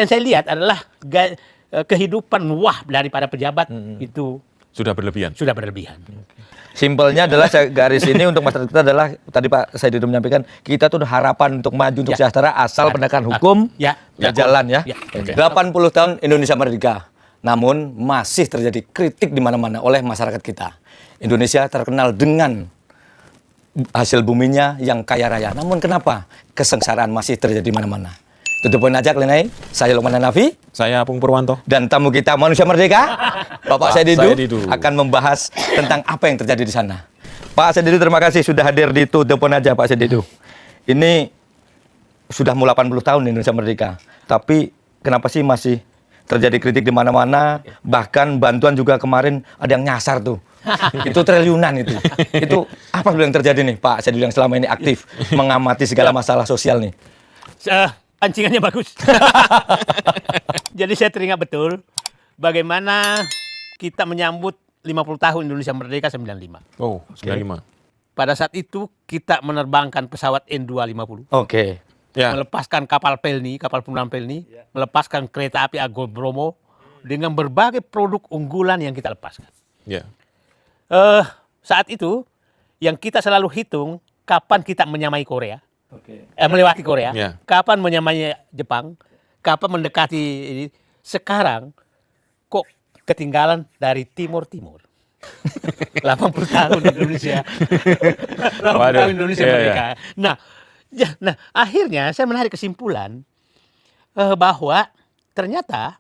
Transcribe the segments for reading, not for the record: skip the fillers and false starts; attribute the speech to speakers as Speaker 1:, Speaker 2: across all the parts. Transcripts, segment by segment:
Speaker 1: Yang saya lihat adalah kehidupan daripada pejabat itu
Speaker 2: Sudah berlebihan.
Speaker 1: sudah berlebihan.
Speaker 3: Simpelnya adalah saya garis ini untuk masyarakat kita adalah tadi Pak Saididu menyampaikan kita tuh harapan untuk maju untuk sejahtera asal penegakan hukum berjalan ya. 80 tahun Indonesia merdeka. Namun masih terjadi kritik di mana-mana oleh masyarakat kita. Indonesia terkenal dengan hasil buminya yang kaya raya. Namun kenapa kesengsaraan masih terjadi di mana-mana? Tutup poin aja Klenai. Saya Lukman Hanafi.
Speaker 2: Saya Apung Purwanto.
Speaker 3: Dan tamu kita Manusia Merdeka, Bapak
Speaker 2: Saididu
Speaker 3: akan membahas tentang apa yang terjadi di sana. Pak Saididu, terima kasih sudah hadir di Tutup Poin aja Pak Saididu. Ini sudah mau 80 tahun Indonesia Merdeka. Tapi kenapa sih masih terjadi kritik di mana-mana? Bahkan bantuan juga kemarin ada yang nyasar tuh. Itu triliunan itu. Itu apa dulu yang terjadi nih Pak Saididu yang selama ini aktif mengamati segala masalah sosial nih?
Speaker 1: Pancingannya bagus. Jadi saya teringat betul bagaimana kita menyambut 50 tahun Indonesia Merdeka 95.
Speaker 2: Oh, 95.
Speaker 1: Pada saat itu kita menerbangkan pesawat N250.
Speaker 3: Oke.
Speaker 2: Ya.
Speaker 1: Melepaskan kapal Pelni, kapal penggunaan Pelni, melepaskan kereta api Argo Bromo dengan berbagai produk unggulan yang kita lepaskan.
Speaker 2: Ya.
Speaker 1: Saat itu yang kita selalu hitung kapan kita menyamai Korea. Melewati Korea, kapan menyamai Jepang, kapan mendekati ini. Sekarang kok ketinggalan dari timur-timur. 80 tahun Indonesia. 80 tahun Indonesia merdeka. Nah, akhirnya saya menarik kesimpulan bahwa ternyata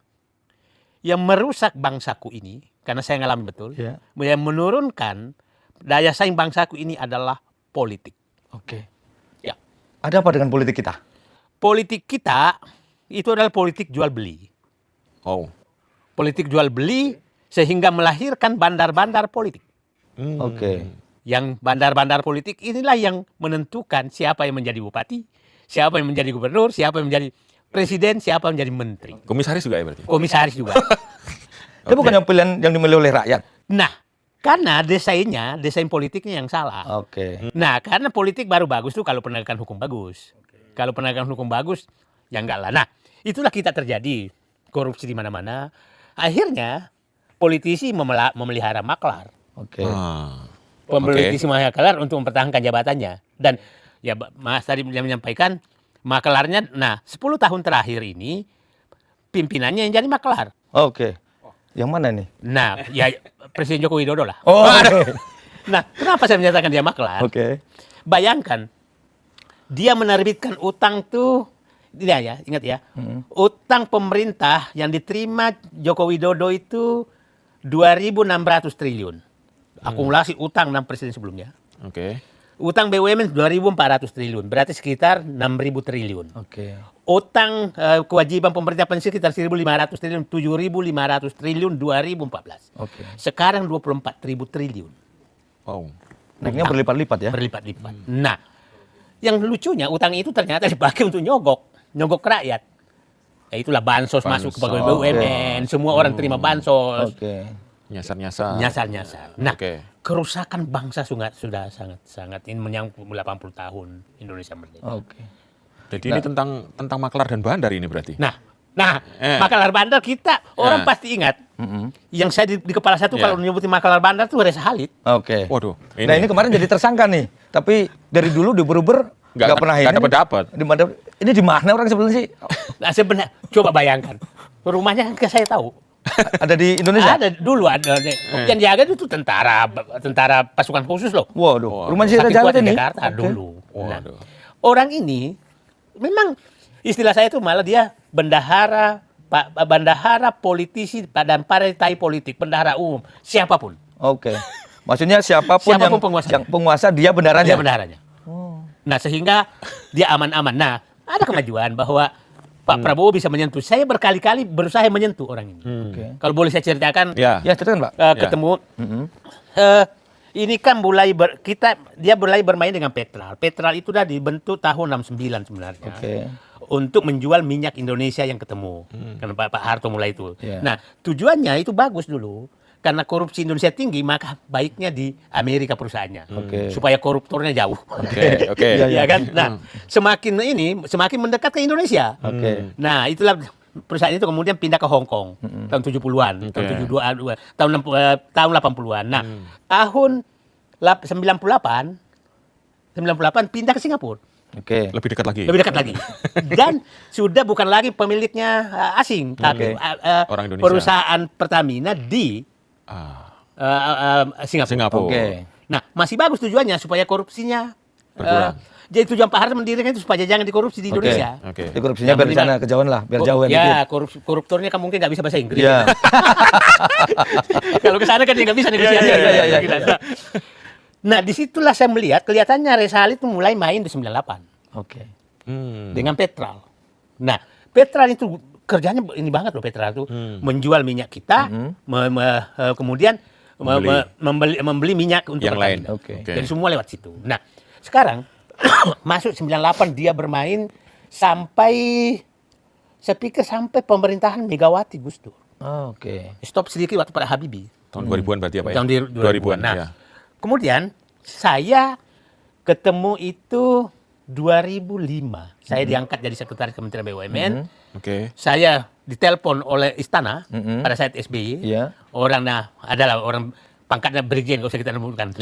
Speaker 1: yang merusak bangsaku ini, karena saya ngalami betul, yang menurunkan daya saing bangsaku ini adalah politik.
Speaker 3: Oke. Ada apa dengan politik kita?
Speaker 1: Politik kita itu adalah politik jual beli.
Speaker 2: Oh.
Speaker 1: Politik jual beli sehingga melahirkan bandar-bandar politik.
Speaker 3: Oke.
Speaker 1: Yang bandar-bandar politik inilah yang menentukan siapa yang menjadi bupati, siapa yang menjadi gubernur, siapa yang menjadi presiden, siapa yang menjadi menteri.
Speaker 2: Komisaris juga ya berarti?
Speaker 1: Komisaris juga.
Speaker 3: Itu bukan yang pilihan yang dimilih oleh rakyat.
Speaker 1: Nah, karena desain politiknya yang salah.
Speaker 3: Oke.
Speaker 1: Nah, karena politik baru bagus tuh kalau penegakan hukum bagus. Kalau penegakan hukum bagus, ya enggak lah. Nah, itulah kita terjadi korupsi di mana-mana. Akhirnya politisi memelihara maklar.
Speaker 3: Oke.
Speaker 1: Politisi maklar untuk mempertahankan jabatannya. Dan ya Mas tadi menyampaikan maklarnya. Nah, 10 tahun terakhir ini pimpinannya yang jadi maklar.
Speaker 3: Oke. Yang mana nih?
Speaker 1: Nah, ya Presiden Joko Widodo lah.
Speaker 3: Oh.
Speaker 1: Nah, kenapa saya menyatakan dia maklar?
Speaker 3: Oke.
Speaker 1: Bayangkan, dia menerbitkan utang tuh, ya, ingat ya, utang pemerintah yang diterima Joko Widodo itu 2.600 triliun. Akumulasi utang 6 presiden sebelumnya.
Speaker 2: Oke.
Speaker 1: Utang BUMN 2.400 triliun, berarti sekitar 6.000 triliun.
Speaker 3: Oke.
Speaker 1: Utang kewajiban pemerintah pensiun sekitar 1.500 triliun, 7.500 triliun 2014.
Speaker 3: Oke.
Speaker 1: Sekarang 24.000 triliun.
Speaker 2: Wow.
Speaker 3: Naiknya berlipat-lipat ya?
Speaker 1: Berlipat-lipat. Nah, yang lucunya utang itu ternyata dipakai untuk nyogok rakyat. Ya itulah bansos masuk ke pegawai BUMN, semua orang terima bansos.
Speaker 3: Oke.
Speaker 2: Nyasar-nyasar.
Speaker 1: Nah, kerusakan bangsa sudah sangat ini menyangkut 80 tahun Indonesia merdeka.
Speaker 3: Oke.
Speaker 2: Jadi ini tentang maklar dan bandar ini berarti.
Speaker 1: Nah, maklar bandar kita orang pasti ingat. Yang saya di kepala satu kalau menyebutin maklar bandar tuh Reza Halid.
Speaker 3: Oke.
Speaker 2: Waduh.
Speaker 3: Nah ini kemarin jadi tersangka nih. Tapi dari dulu di Uber nggak pernah ini.
Speaker 2: Nggak dapat.
Speaker 3: Ini di mana orang sebelumnya sih?
Speaker 1: Nah, sebenarnya coba bayangkan. Rumahnya kan saya tahu.
Speaker 3: Ada di Indonesia?
Speaker 1: Ada dulu ada. Yang jaga itu tentara pasukan khusus loh.
Speaker 3: Waduh. Rumah saya jalan ini.
Speaker 1: Jakarta dulu. Nah, orang ini memang istilah saya itu malah dia bendahara politisi dan partai politik, bendahara umum, siapapun.
Speaker 3: Oke. Maksudnya siapapun yang penguasa dia bendaharanya.
Speaker 1: Dia bendaharanya. Nah, sehingga dia aman-aman. Nah, ada kemajuan bahwa Pak Prabowo bisa menyentuh. Saya berkali-kali berusaha menyentuh orang ini. Kalau boleh saya ceritakan.
Speaker 3: Ya, ceritakan, Pak.
Speaker 1: Ketemu. Ini kan dia mulai bermain dengan Petral. Petral itu sudah dibentuk tahun 69 sebenarnya. Untuk menjual minyak Indonesia yang ketemu. Karena Pak Harto mulai itu. Nah, tujuannya itu bagus dulu. Karena korupsi Indonesia tinggi, maka baiknya di Amerika perusahaannya. Supaya koruptornya jauh.
Speaker 3: Ya
Speaker 1: kan? Nah, semakin mendekat ke Indonesia. Nah, itulah perusahaan itu kemudian pindah ke Hong Kong tahun 70-an, tahun 72, tahun 80-an. Nah, tahun 98 pindah ke Singapura.
Speaker 2: Oke. Lebih dekat lagi.
Speaker 1: Lebih dekat lagi. Dan sudah bukan lagi pemiliknya asing, tapi
Speaker 2: orang Indonesia.
Speaker 1: Perusahaan Pertamina di Singapura.
Speaker 3: Oke.
Speaker 1: Nah, masih bagus tujuannya supaya korupsinya
Speaker 2: berkurang.
Speaker 1: Jadi tujuan Pak Harto mendirikan itu supaya jangan dikorupsi di Indonesia.
Speaker 3: Jadi korupsinya biar di sana kejauhan lah, biar jauh
Speaker 1: ya. Koruptornya kan mungkin nggak bisa bahasa Inggris.
Speaker 3: Ya.
Speaker 1: Kalau ke sana kan dia nggak bisa negosiasi. Nah, disitulah saya melihat kelihatannya Resali itu mulai main di 98.
Speaker 3: Oke.
Speaker 1: Dengan Petral. Nah, Petral itu kerjanya ini banget loh, Petral itu menjual minyak kita, kemudian membeli minyak untuk
Speaker 2: yang lain.
Speaker 1: Jadi semua lewat situ. Nah, sekarang masuk 98 dia bermain sampai saya pikir sampai pemerintahan Megawati Gus Dur.
Speaker 3: Oke.
Speaker 1: Stop sedikit waktu pada Habibie.
Speaker 2: Tahun 2000-an berarti apa ya?
Speaker 1: Tahun 2000-an. Nah,
Speaker 2: ya.
Speaker 1: Kemudian saya ketemu itu 2005. Saya diangkat jadi sekretaris Kementerian BUMN. Saya ditelepon oleh Istana pada saat SBY. Orang adalah orang pangkatnya Brigjen, nggak usah kita sebutkan.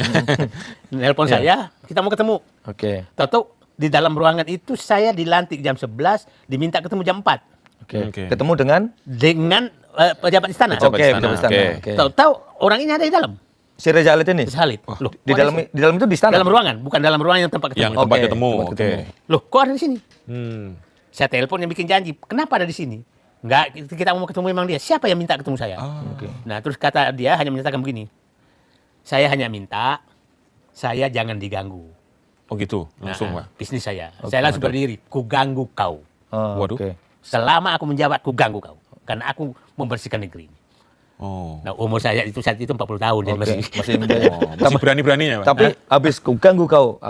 Speaker 1: Nelpon saya, kita mau ketemu. Tahu-tahu di dalam ruangan itu saya dilantik jam 11, diminta ketemu jam 4.
Speaker 3: Ketemu dengan
Speaker 1: pejabat istana. Tahu-tahu orang ini ada di dalam.
Speaker 3: Si Reza Khalid ini?
Speaker 1: Reza Khalid.
Speaker 3: Loh, di dalam itu di istana?
Speaker 1: Dalam ruangan, bukan dalam ruangan yang tempat ketemu.
Speaker 2: Yang tempat ketemu.
Speaker 1: Loh, kok ada di sini? Saya telepon yang bikin janji. Kenapa ada di sini? Enggak, kita mau ketemu memang dia. Siapa yang minta ketemu saya? Nah, terus kata dia hanya menyatakan begini. Saya hanya minta, saya jangan diganggu.
Speaker 2: Oh gitu, langsung Pak.
Speaker 1: Bisnis saya. Saya langsung berdiri, ku ganggu kau.
Speaker 2: Waduh.
Speaker 1: Selama aku menjabat, ku ganggu kau. Karena aku membersihkan negeri ini. Nah, umur saya itu saat itu 40 tahun. Jadi
Speaker 3: masih
Speaker 2: berani-beraninya Pak.
Speaker 3: Tapi habis ku ganggu kau.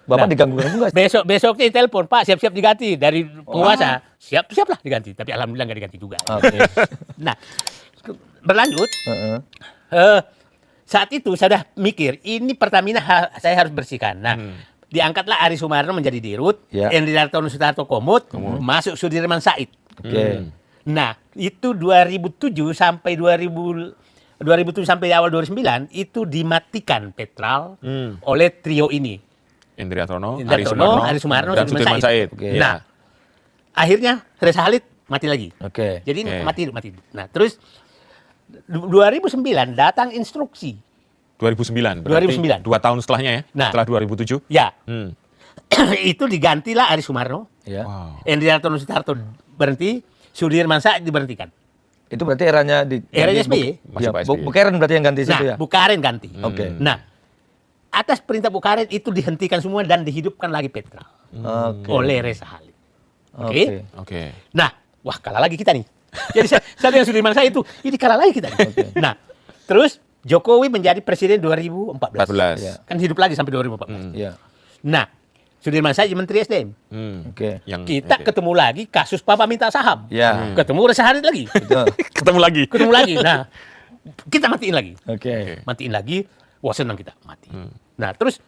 Speaker 3: Bapak diganggu enggak?
Speaker 1: Besoknya telepon, Pak siap-siap diganti dari penguasa. Siap-siaplah diganti. Tapi alhamdulillah nggak diganti juga. Nah, berlanjut. Saat itu saya sudah mikir, ini Pertamina saya harus bersihkan. Nah, diangkatlah Ari Sumarno menjadi Dirut, Henry Dartono Sutarto Komut, masuk Sudirman Said. Nah, itu 2007 sampai 2007 sampai awal 2009 itu dimatikan Petral oleh trio ini.
Speaker 2: Henry Dartono,
Speaker 1: Ari Sumarno, dan Sudirman Said. Nah, akhirnya Reza Khalid mati lagi. Jadi mati. Nah, terus 2009 datang instruksi.
Speaker 2: 2009. 2 tahun setelahnya ya? Nah, setelah 2007?
Speaker 1: Ya. Itu digantilah Ari Sumarno. Henry Dartono Sutarto berhenti, Sudirman Said diberhentikan.
Speaker 3: Itu berarti eranya
Speaker 1: SBY.
Speaker 3: Bukaren berarti yang ganti situ ya?
Speaker 1: Bukaren ganti. Nah, atas perintah Bukaren itu dihentikan semua dan dihidupkan lagi Petral. Oleh Reza Khalid. Nah, wah kalah lagi kita nih. Jadi saya dengan Sudirman Said itu, ini kalah lagi kita nih. Nah, terus Jokowi menjadi presiden 2014. Kan hidup lagi sampai 2014. Nah, Sudirman Said Menteri SDM. Kita ketemu lagi kasus Papa minta saham. Ketemu Reza Khalid lagi.
Speaker 2: Ketemu lagi.
Speaker 1: Nah, kita matiin lagi. Matiin lagi. Wah senang kita mati. Nah, terus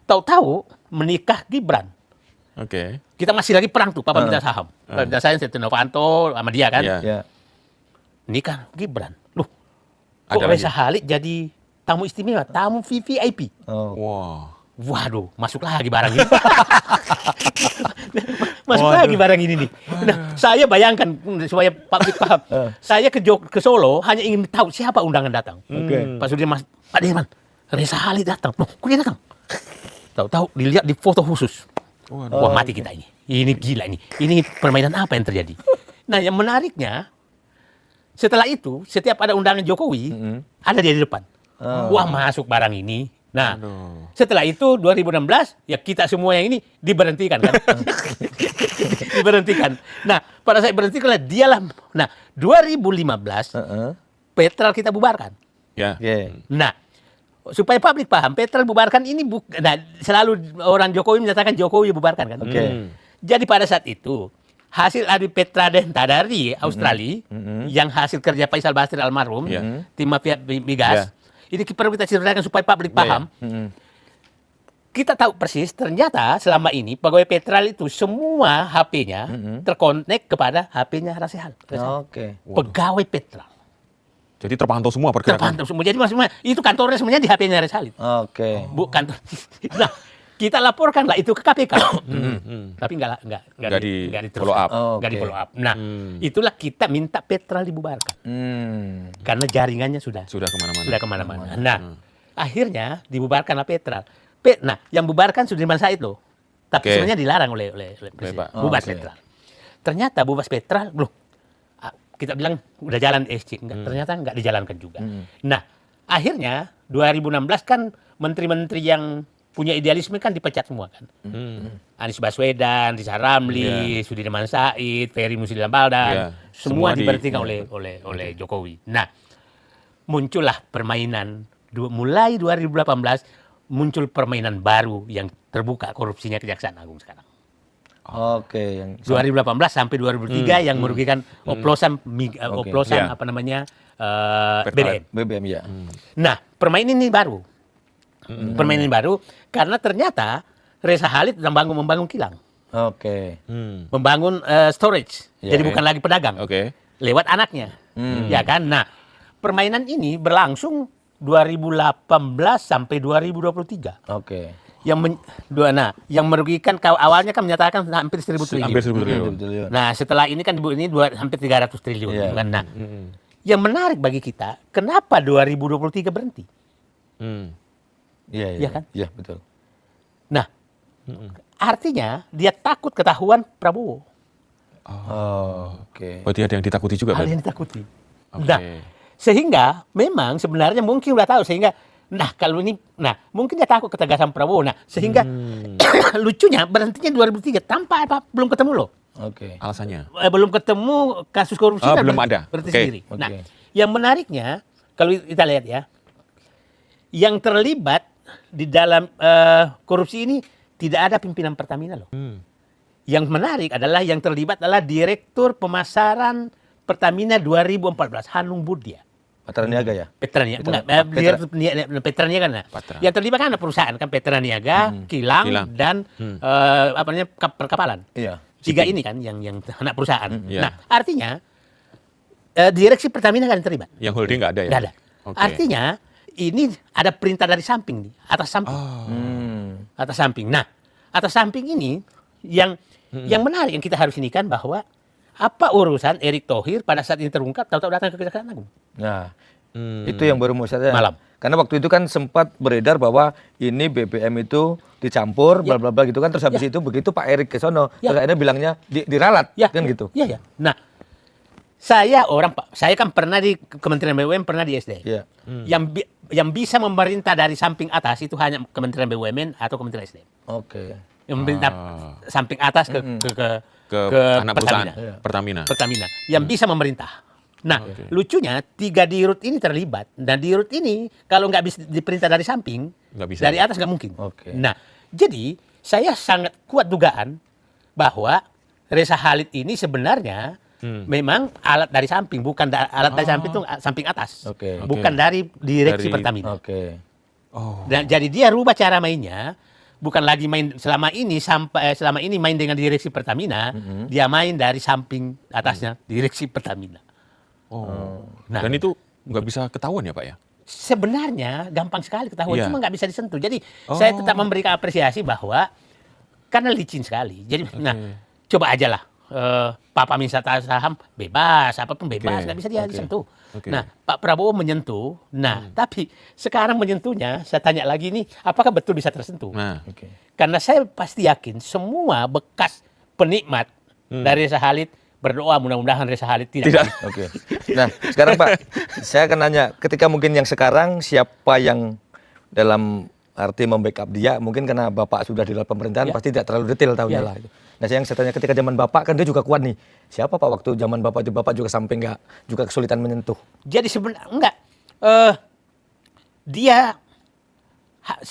Speaker 1: tahu-tahu menikah Gibran. Kita masih lagi perang tuh Papa minta saham. Minta saya Setia Novanto sama dia kan. Nikah Gibran. Loh, kok Reza Khalid jadi tamu istimewa, tamu VVIP. Waduh, masuk lagi barang ini. Lagi barang ini nih. Nah, saya bayangkan supaya publik paham. Saya ke Solo hanya ingin tahu siapa undangan datang. Pak Sudirman, Pak Dirman, Reza Khalid datang. Loh, kok dia datang? Tahu-tahu dilihat di foto khusus. Wah, mati kita ini. Ini gila ini. Ini permainan apa yang terjadi? Nah, yang menariknya setelah itu setiap ada undangan Jokowi ada dia di depan. Wah, masuk barang ini. Nah, setelah itu 2016 ya kita semua yang ini diberhentikan kan. Diberhentikan. Nah, pada saat berhentikan dialah. Nah, 2015 Petral kita bubarkan. Nah, supaya publik paham, Petral bubarkan ini nah, selalu orang Jokowi menyatakan Jokowi bubarkan kan. Jadi pada saat itu hasil adu Petradenta dari Australia yang hasil kerja Faisal Basri almarhum, tim mafia migas. Ini perlu kita ceritakan supaya publik paham. kita tahu persis ternyata selama ini pegawai Petral itu semua HP-nya terkonek kepada HP-nya Rasehal.
Speaker 3: Oke.
Speaker 1: Pegawai Petral.
Speaker 2: Jadi terpantau semua pergerakan.
Speaker 1: Terpantau semua. Jadi maksudnya itu kantornya sebenarnya di HP-nya Rasehal.
Speaker 3: Oke.
Speaker 1: Bukan. Nah, kita laporkanlah itu ke KPK. Tapi enggak
Speaker 2: di
Speaker 1: follow up. Enggak
Speaker 3: Oke.
Speaker 1: di follow up. Nah, itulah kita minta Petral dibubarkan. Karena jaringannya sudah kemana-mana. Nah, akhirnya dibubarkanlah Petral. Nah, yang bubarkan Sudirman Said loh. Tapi sebenarnya dilarang oleh presiden. Bubar Petral. Ternyata bubar Petral, loh, kita bilang udah jalan SC. Ternyata nggak dijalankan juga. Nah, akhirnya 2016 kan menteri-menteri yang punya idealisme kan dipecat semua kan. Anies Baswedan, Rizal Ramli, Sudirman Said, Ferry Muslim Baldan, semua diberhentikan oleh Jokowi. Nah, muncullah permainan mulai 2018 muncul permainan baru yang terbuka korupsinya Kejaksaan Agung sekarang.
Speaker 3: Oke, yang
Speaker 1: 2018 sampai 2003 yang merugikan oplosan apa namanya BBM.
Speaker 3: BBM ya.
Speaker 1: Nah, permainan ini baru. Permainan ini baru karena ternyata Reza Khalid membangun kilang.
Speaker 3: Oke.
Speaker 1: Membangun storage.
Speaker 3: Ya,
Speaker 1: Jadi bukan lagi pedagang. Lewat anaknya. Ya kan? Nah, permainan ini berlangsung 2018 sampai 2023.
Speaker 3: Oke.
Speaker 1: Yang merugikan awalnya kan menyatakan hampir 1.000 triliun.
Speaker 2: Hampir 1.000 triliun.
Speaker 1: Nah, setelah ini kan hampir 300 triliun.
Speaker 3: Iya.
Speaker 1: Kan? Nah, yang menarik bagi kita, kenapa 2023 berhenti? Iya kan?
Speaker 3: Iya, betul.
Speaker 1: Nah, artinya dia takut ketahuan Prabowo.
Speaker 3: Oke.
Speaker 2: Berarti ada yang ditakuti juga
Speaker 1: Hal
Speaker 2: kan?
Speaker 1: yang ditakuti.
Speaker 2: Oke.
Speaker 1: Nah, sehingga memang sebenarnya mungkin udah tahu sehingga mungkin dia takut ketegasan Prabowo. Nah, sehingga lucunya berhentinya 2003 tanpa belum ketemu loh.
Speaker 3: Oke.
Speaker 2: Alasannya?
Speaker 1: Belum ketemu kasus korupsi kan
Speaker 2: belum ada.
Speaker 1: berhenti
Speaker 2: Oke.
Speaker 1: sendiri.
Speaker 3: Oke.
Speaker 1: Nah, yang menariknya kalau kita lihat ya, yang terlibat di dalam korupsi ini tidak ada pimpinan Pertamina loh. Yang menarik adalah yang terlibat adalah Direktur Pemasaran Pertamina 2014, Hanung Budya.
Speaker 3: Patra Niaga ya?
Speaker 1: Petra Niaga. Petra Niaga kan. Yang terlibat kan ada perusahaan kan Petra Niaga, Kilang, dan perkapalan.
Speaker 3: Iya.
Speaker 1: Tiga ini kan yang anak perusahaan.
Speaker 2: Iya.
Speaker 1: Nah, artinya direksi Pertamina kan terlibat.
Speaker 2: Yang holding nggak ada ya?
Speaker 1: Nggak ada.
Speaker 2: Oke.
Speaker 1: Artinya ini ada perintah dari samping nih, atas samping. Atas samping. Nah, atas samping ini yang menarik yang kita harus ini kan bahwa apa urusan Erick Thohir pada saat ini terungkap tahu-tahu datang ke Kejaksaan Agung.
Speaker 3: Nah, itu yang baru mau saya
Speaker 1: Malam.
Speaker 3: Karena waktu itu kan sempat beredar bahwa ini BBM itu dicampur, bla bla bla gitu kan. Terus habis itu begitu Pak Erick ke sono, terus akhirnya bilangnya diralat, kan gitu.
Speaker 1: Iya, ya. Nah, saya kan pernah di Kementerian BUMN, pernah di SD.
Speaker 3: Iya.
Speaker 1: Yang bisa memerintah dari samping atas itu hanya Kementerian BUMN atau Kementerian SDM.
Speaker 3: Oke.
Speaker 1: Yang memerintah samping atas ke
Speaker 2: anak perusahaan
Speaker 1: Pertamina. Yang bisa memerintah. Nah, lucunya 3 dirut ini terlibat. Dan dirut ini kalau nggak bisa diperintah dari samping, dari atas nggak mungkin.
Speaker 3: Oke.
Speaker 1: Nah, jadi saya sangat kuat dugaan bahwa Reza Khalid ini sebenarnya memang alat dari samping, bukan alat dari samping itu samping atas.
Speaker 3: Oke.
Speaker 1: Bukan dari direksi Pertamina.
Speaker 3: Oke.
Speaker 1: Dan jadi dia rubah cara mainnya. Bukan lagi main selama ini main dengan direksi Pertamina, dia main dari samping atasnya direksi Pertamina.
Speaker 2: Nah, dan itu nggak bisa ketahuan ya Pak ya?
Speaker 1: Sebenarnya gampang sekali ketahuan, cuma nggak bisa disentuh. Jadi saya tetap memberikan apresiasi bahwa karena licin sekali. Jadi coba aja lah. Papa minta saham bebas, apapun bebas, nggak bisa dia disentuh. Nah, Pak Prabowo menyentuh. Nah, tapi sekarang menyentuhnya, saya tanya lagi nih, apakah betul bisa tersentuh? Karena saya pasti yakin semua bekas penikmat dari Reza Khalid berdoa mudah-mudahan Reza Khalid tidak.
Speaker 3: Oke. Nah, sekarang Pak, saya akan nanya, ketika mungkin yang sekarang siapa yang dalam arti membackup dia, mungkin karena Bapak sudah di dalam pemerintahan pasti tidak terlalu detail tahunya lah. Nah, yang saya tanya ketika zaman Bapak kan dia juga kuat nih. Siapa Pak waktu zaman Bapak itu Bapak juga sampai nggak juga kesulitan menyentuh?
Speaker 1: Jadi sebenarnya enggak. Dia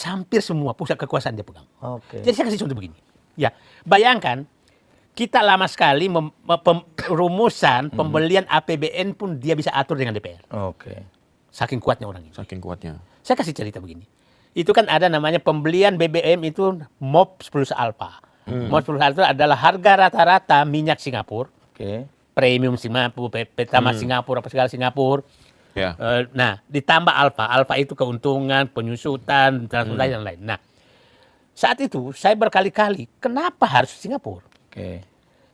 Speaker 1: hampir semua pusat kekuasaan dia pegang.
Speaker 3: Oke.
Speaker 1: Jadi saya kasih contoh begini. Ya, bayangkan kita lama sekali rumusan pembelian APBN pun dia bisa atur dengan DPR.
Speaker 3: Oke.
Speaker 1: Saking kuatnya orang ini.
Speaker 2: Saking kuatnya.
Speaker 1: Saya kasih cerita begini. itu kan ada namanya pembelian BBM itu MOP 10 Alpha. MOP 10 Alpha itu adalah harga rata-rata minyak Singapura. Premium Singapura, Pertamax Singapura, apa segala Singapura.
Speaker 2: Ya.
Speaker 1: Nah, ditambah Alpha. Alpha itu keuntungan, penyusutan, transportasi dan lain. Nah, saat itu saya berkali-kali, kenapa harus Singapura?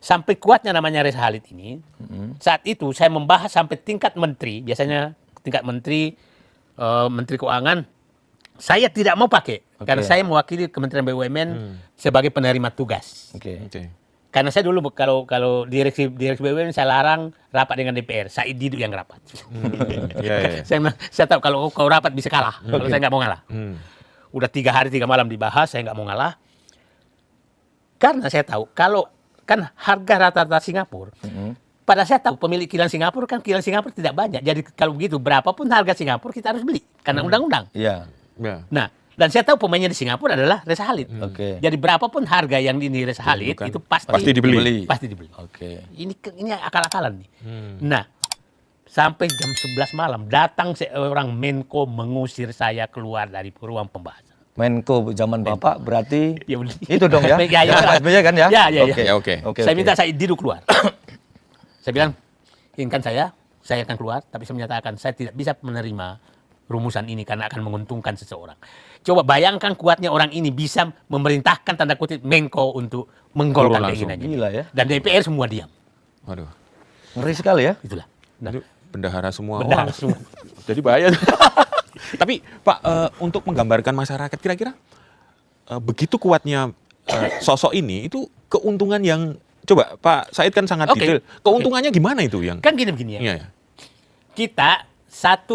Speaker 1: Sampai kuatnya namanya Reza Khalid ini. Saat itu saya membahas sampai tingkat menteri, biasanya tingkat menteri, menteri keuangan, saya tidak mau pakai karena saya mewakili Kementerian BUMN sebagai penerima tugas. Karena saya dulu kalau direksi BUMN saya larang rapat dengan DPR, Said Didu yang rapat. Saya tahu kalau kau rapat bisa kalah, kalau saya nggak mau ngalah. Udah 3 hari 3 malam dibahas, saya nggak mau ngalah. Karena saya tahu kalau kan harga rata-rata Singapura, pada saya tahu pemilik kilang Singapura kan kilang Singapura tidak banyak. Jadi kalau begitu berapapun harga Singapura kita harus beli karena undang-undang. Nah, dan saya tahu pemainnya di Singapura adalah Reza Khalid. Jadi berapapun harga yang ini Reza Khalid itu pasti dibeli. Ini akal-akalan nih. Nah, sampai jam 11 malam datang seorang Menko mengusir saya keluar dari ruang pembahasan.
Speaker 3: Menko zaman Bapak berarti
Speaker 1: Ya,
Speaker 3: itu dong ya? SBY kan ya?
Speaker 1: Oke. Saya minta saya Didu keluar. Saya bilang, inginkan saya akan keluar, tapi saya menyatakan saya tidak bisa menerima rumusan ini karena akan menguntungkan seseorang. Coba bayangkan kuatnya orang ini bisa memerintahkan tanda kutip Menko untuk menggolkan keinginannya.
Speaker 3: Gila ya.
Speaker 1: Dan DPR semua diam.
Speaker 2: Waduh.
Speaker 3: Ngeri sekali ya.
Speaker 1: Itulah. Nah,
Speaker 2: Itu bendahara semua
Speaker 1: bendahara
Speaker 2: orang.
Speaker 1: semua.
Speaker 2: Jadi bahaya. Tapi Pak, untuk menggambarkan masyarakat, kira-kira begitu kuatnya sosok ini, itu keuntungan yang, coba Pak Said kan sangat detail, keuntungannya gimana itu yang?
Speaker 1: Kan gini-gini ya.
Speaker 2: Iya.
Speaker 1: Kita 1,6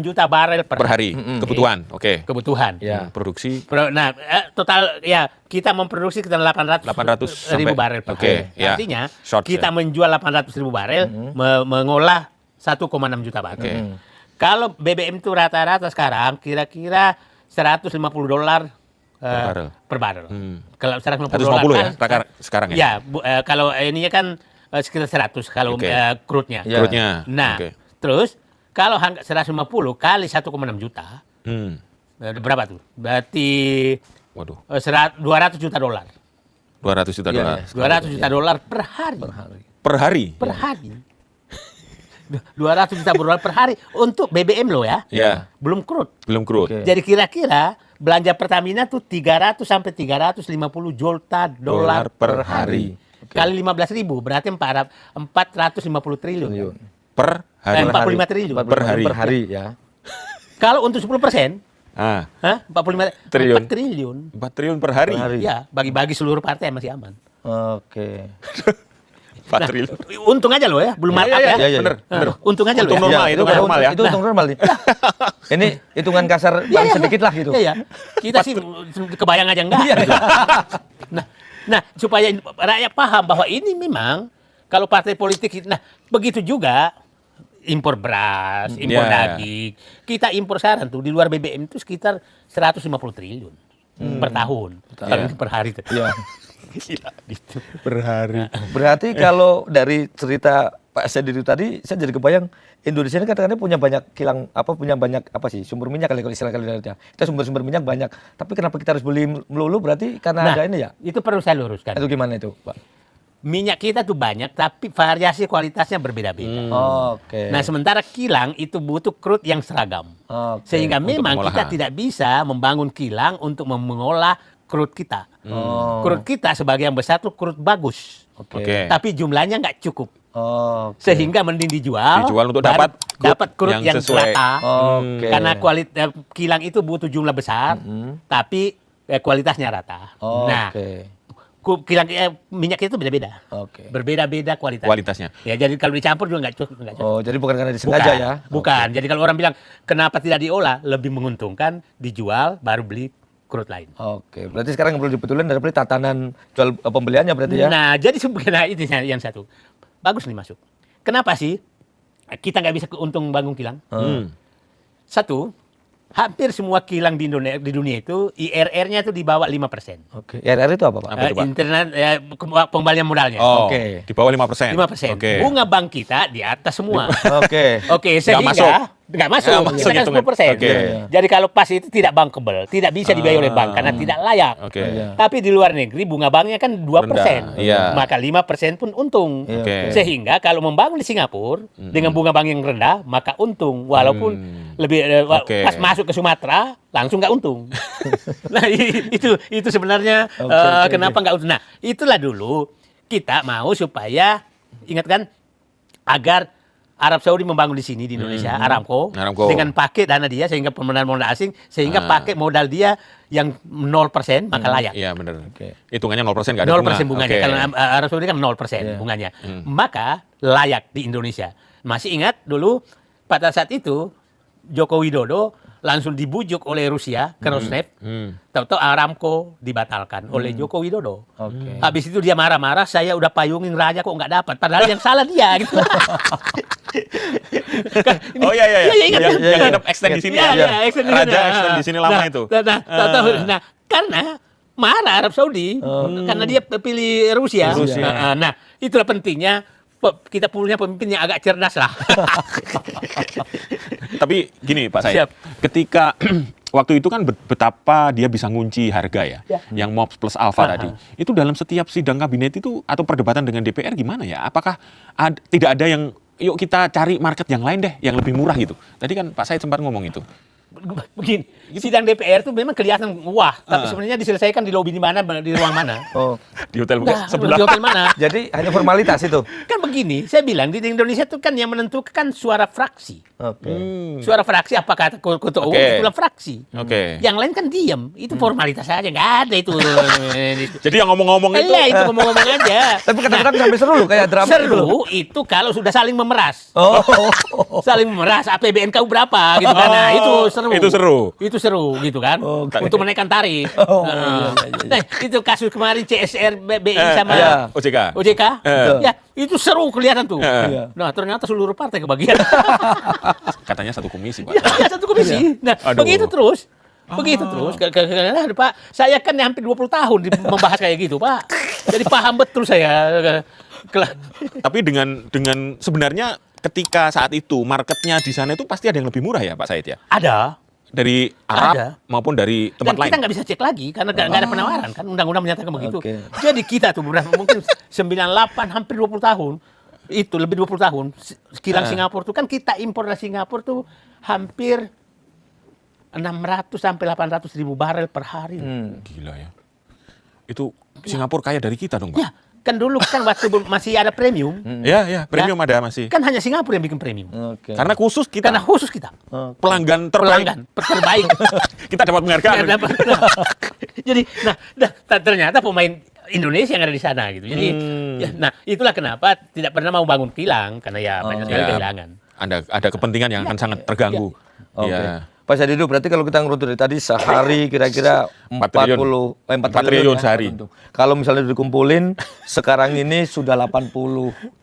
Speaker 1: juta barel per
Speaker 2: hari, kebutuhan,
Speaker 1: kebutuhan.
Speaker 2: Produksi.
Speaker 1: Nah, total ya kita memproduksi sekitar 800 ribu barel per hari. Artinya kita menjual 800 ribu barel, mengolah 1,6 juta barel. Kalau BBM itu rata-rata sekarang kira-kira $150 per barel. Kalau $150
Speaker 2: ya, sekarang ya?
Speaker 1: Ya, kalau ininya kan sekitar 100 kalau crude-nya. Nah, terus kalau 150 kali 1,6 juta, berapa tuh? Berarti $200 juta.
Speaker 2: 200 juta dolar.
Speaker 1: 200 juta dolar per hari.
Speaker 2: Per hari?
Speaker 1: Per hari. 200 juta dolar per hari untuk BBM loh ya. Belum crude. Jadi kira-kira belanja Pertamina tuh 300 sampai 350 juta dolar per hari. Kali 15.000 berarti 450 triliun.
Speaker 2: Per hari.
Speaker 1: 45 triliun.
Speaker 2: Per hari
Speaker 3: ya.
Speaker 1: Kalau untuk 10%, 45
Speaker 2: triliun.
Speaker 1: 4 triliun.
Speaker 2: 4 triliun per hari.
Speaker 1: Ya, bagi-bagi seluruh partai masih aman.
Speaker 2: 4 triliun.
Speaker 1: Untung aja loh ya, belum markup ya.
Speaker 2: Bener.
Speaker 1: Untung aja
Speaker 2: untung
Speaker 1: loh
Speaker 2: normal,
Speaker 1: ya.
Speaker 2: itu normal ya.
Speaker 3: Itu untung normal nih. Ini hitungan kasar paling sedikit lah gitu.
Speaker 1: Iya. Kita sih kebayang aja enggak. Nah, supaya rakyat paham bahwa ini memang kalau partai politik, nah begitu juga impor beras, impor daging. Kita impor sekarang tuh di luar BBM itu sekitar 150 triliun per tahun. Per hari itu. Gila, gitu.
Speaker 2: Per hari.
Speaker 3: Berarti kalau dari cerita Pak Said itu tadi, saya jadi kebayang Indonesia ini kadang-kadang punya banyak kilang, punya banyak sumber minyak kali kalau istilah kalian. Kita sumber-sumber minyak banyak. Tapi kenapa kita harus beli melulu? Berarti karena ada ini ya?
Speaker 1: Itu perlu saya luruskan.
Speaker 3: Itu gimana itu, Pak?
Speaker 1: Minyak kita tuh banyak, tapi variasi kualitasnya berbeda-beda. Nah, sementara kilang itu butuh crude yang seragam. Sehingga memang kita tidak bisa membangun kilang untuk mengolah crude kita. Crude kita sebagian besar tuh crude bagus. Tapi jumlahnya nggak cukup. Sehingga mending dijual
Speaker 2: untuk dapat
Speaker 1: crude yang
Speaker 2: sesuai.
Speaker 1: Karena kualitas kilang itu butuh jumlah besar, tapi kualitasnya rata. Nah, kilang minyak itu beda-beda. Berbeda-beda kualitasnya. Ya, jadi kalau dicampur juga nggak cukup.
Speaker 3: Jadi bukan karena disengaja ya?
Speaker 1: Bukan. Jadi kalau orang bilang kenapa tidak diolah, lebih menguntungkan dijual baru beli crude lain.
Speaker 3: Berarti sekarang yang perlu dibetulin adalah tatanan jual pembeliannya berarti ya?
Speaker 1: Nah, jadi sebenarnya itu yang satu. Bagus nih masuk. Kenapa sih kita nggak bisa untung bangun kilang? Satu, hampir semua kilang di dunia itu IRR-nya itu di bawah 5%.
Speaker 3: IRR itu apa, Pak?
Speaker 1: Internet pengembalian modalnya.
Speaker 2: Di bawah 5%.
Speaker 1: 5%. Bunga bank kita di atas semua.
Speaker 3: Sehingga
Speaker 2: masuk.
Speaker 1: nggak masuk,
Speaker 2: Nggak masuk
Speaker 1: kita kan
Speaker 2: hitungan.
Speaker 1: 10%.
Speaker 2: Oke.
Speaker 1: Jadi kalau pas itu tidak bankable, tidak bisa dibayar oleh bank karena tidak layak.
Speaker 2: Oke.
Speaker 1: Tapi di luar negeri bunga banknya kan 2%,
Speaker 2: Rendah, iya.
Speaker 1: maka 5% pun untung.
Speaker 2: Oke.
Speaker 1: Sehingga kalau membangun di Singapura dengan bunga bank yang rendah, maka untung. Walaupun lebih
Speaker 2: Oke.
Speaker 1: pas masuk ke Sumatera langsung nggak untung. Nah itu sebenarnya kenapa nggak untung. Nah itulah dulu kita mau supaya ingat kan agar Arab Saudi membangun di sini di Indonesia, Aramco, dengan pakai dana dia sehingga pemenahan modal asing, sehingga pakai modal dia yang 0% maka layak.
Speaker 2: Iya benar. Hitungannya 0% nggak ada
Speaker 1: 0% bunganya.
Speaker 2: Oke.
Speaker 1: Kalau Arab Saudi kan 0% bunganya. Maka layak di Indonesia. Masih ingat dulu pada saat itu Joko Widodo langsung dibujuk oleh Rusia ke Rosneft. Tahu-tahu Aramco dibatalkan oleh Joko Widodo. Habis itu dia marah-marah, saya udah payungin raja kok nggak dapat. Padahal yang salah dia gitu.
Speaker 2: Oh iya.
Speaker 1: ingat kan?
Speaker 2: Yang nginep extend di sini ya.
Speaker 1: Extend di sini.
Speaker 2: Raja extend di sini lama itu.
Speaker 1: Nah, karena marah Arab Saudi karena dia pilih Rusia. Nah, itulah pentingnya kita punya pemimpin yang agak cerdas lah.
Speaker 2: Tapi gini Pak Said,
Speaker 1: Siap.
Speaker 2: ketika waktu itu kan betapa dia bisa ngunci harga ya, yang MOPS plus Alpha tadi. Itu dalam setiap sidang kabinet itu atau perdebatan dengan DPR gimana ya? Apakah tidak ada yang yuk kita cari market yang lain deh, yang lebih murah gitu. Tadi kan Pak Said sempat ngomong itu.
Speaker 1: Begini, sidang DPR itu memang kelihatan wah, tapi sebenarnya diselesaikan di lobi di mana, di ruang mana?
Speaker 2: Di hotel
Speaker 1: Nah,
Speaker 2: sebelah.
Speaker 1: di hotel mana?
Speaker 3: Jadi hanya formalitas itu.
Speaker 1: Kan begini, saya bilang di Indonesia itu kan yang menentukan suara fraksi. Suara fraksi apa kata ketua umum itulah fraksi. Yang lain kan diam, itu formalitas aja, nggak ada itu.
Speaker 2: Jadi yang ngomong-ngomong itu.
Speaker 1: Itu ngomong-ngomong aja.
Speaker 3: Tapi kadang-kadang sampai seru loh kayak drama.
Speaker 1: Seru itu kalau sudah saling memeras. Saling memeras APBN kau berapa gitu kan. Nah, itu seru. Itu seru gitu kan. Untuk menaikkan tarif. Nah, itu kasus kemarin CSR BI sama OJK. Ya, itu seru kelihatan tuh. Nah, ternyata seluruh partai kebagian.
Speaker 2: Katanya satu komisi, Pak.
Speaker 1: Ya, satu komisi. Nah, begitu terus. Pak, saya kan hampir 20 tahun membahas kayak gitu, Pak. Jadi paham betul saya.
Speaker 2: Tapi dengan sebenarnya ketika saat itu marketnya di sana itu pasti ada yang lebih murah ya Pak Said ya?
Speaker 1: Ada.
Speaker 2: Dari Arab maupun dari tempat lain.
Speaker 1: Dan kita nggak bisa cek lagi karena nggak ada penawaran kan, undang-undang menyatakan begitu. Jadi kita tuh mungkin 98 hampir 20 tahun itu lebih 20 tahun kilang Singapura tuh kan kita impor dari Singapura tuh hampir 600 sampai 800 ribu barel per hari.
Speaker 2: Gila ya. Itu Singapura kaya dari kita dong Pak.
Speaker 1: Ya, kan dulu kan waktu masih ada premium.
Speaker 2: Ya, premium ada masih.
Speaker 1: Kan hanya Singapura yang bikin premium.
Speaker 2: Karena khusus kita. Pelanggan
Speaker 1: terbaik.
Speaker 2: Kita dapat penghargaan.
Speaker 1: Jadi, ternyata pemain Indonesia yang ada di sana gitu. Jadi, itulah kenapa tidak pernah mau bangun kilang karena ya banyak sekali kehilangan.
Speaker 2: Ada kepentingan yang akan sangat terganggu.
Speaker 3: Iya. Pak Sadidu, berarti kalau kita ngurut dari tadi sehari kira-kira 4 triliun
Speaker 2: sehari.
Speaker 3: Kalau misalnya dikumpulin sekarang ini sudah 80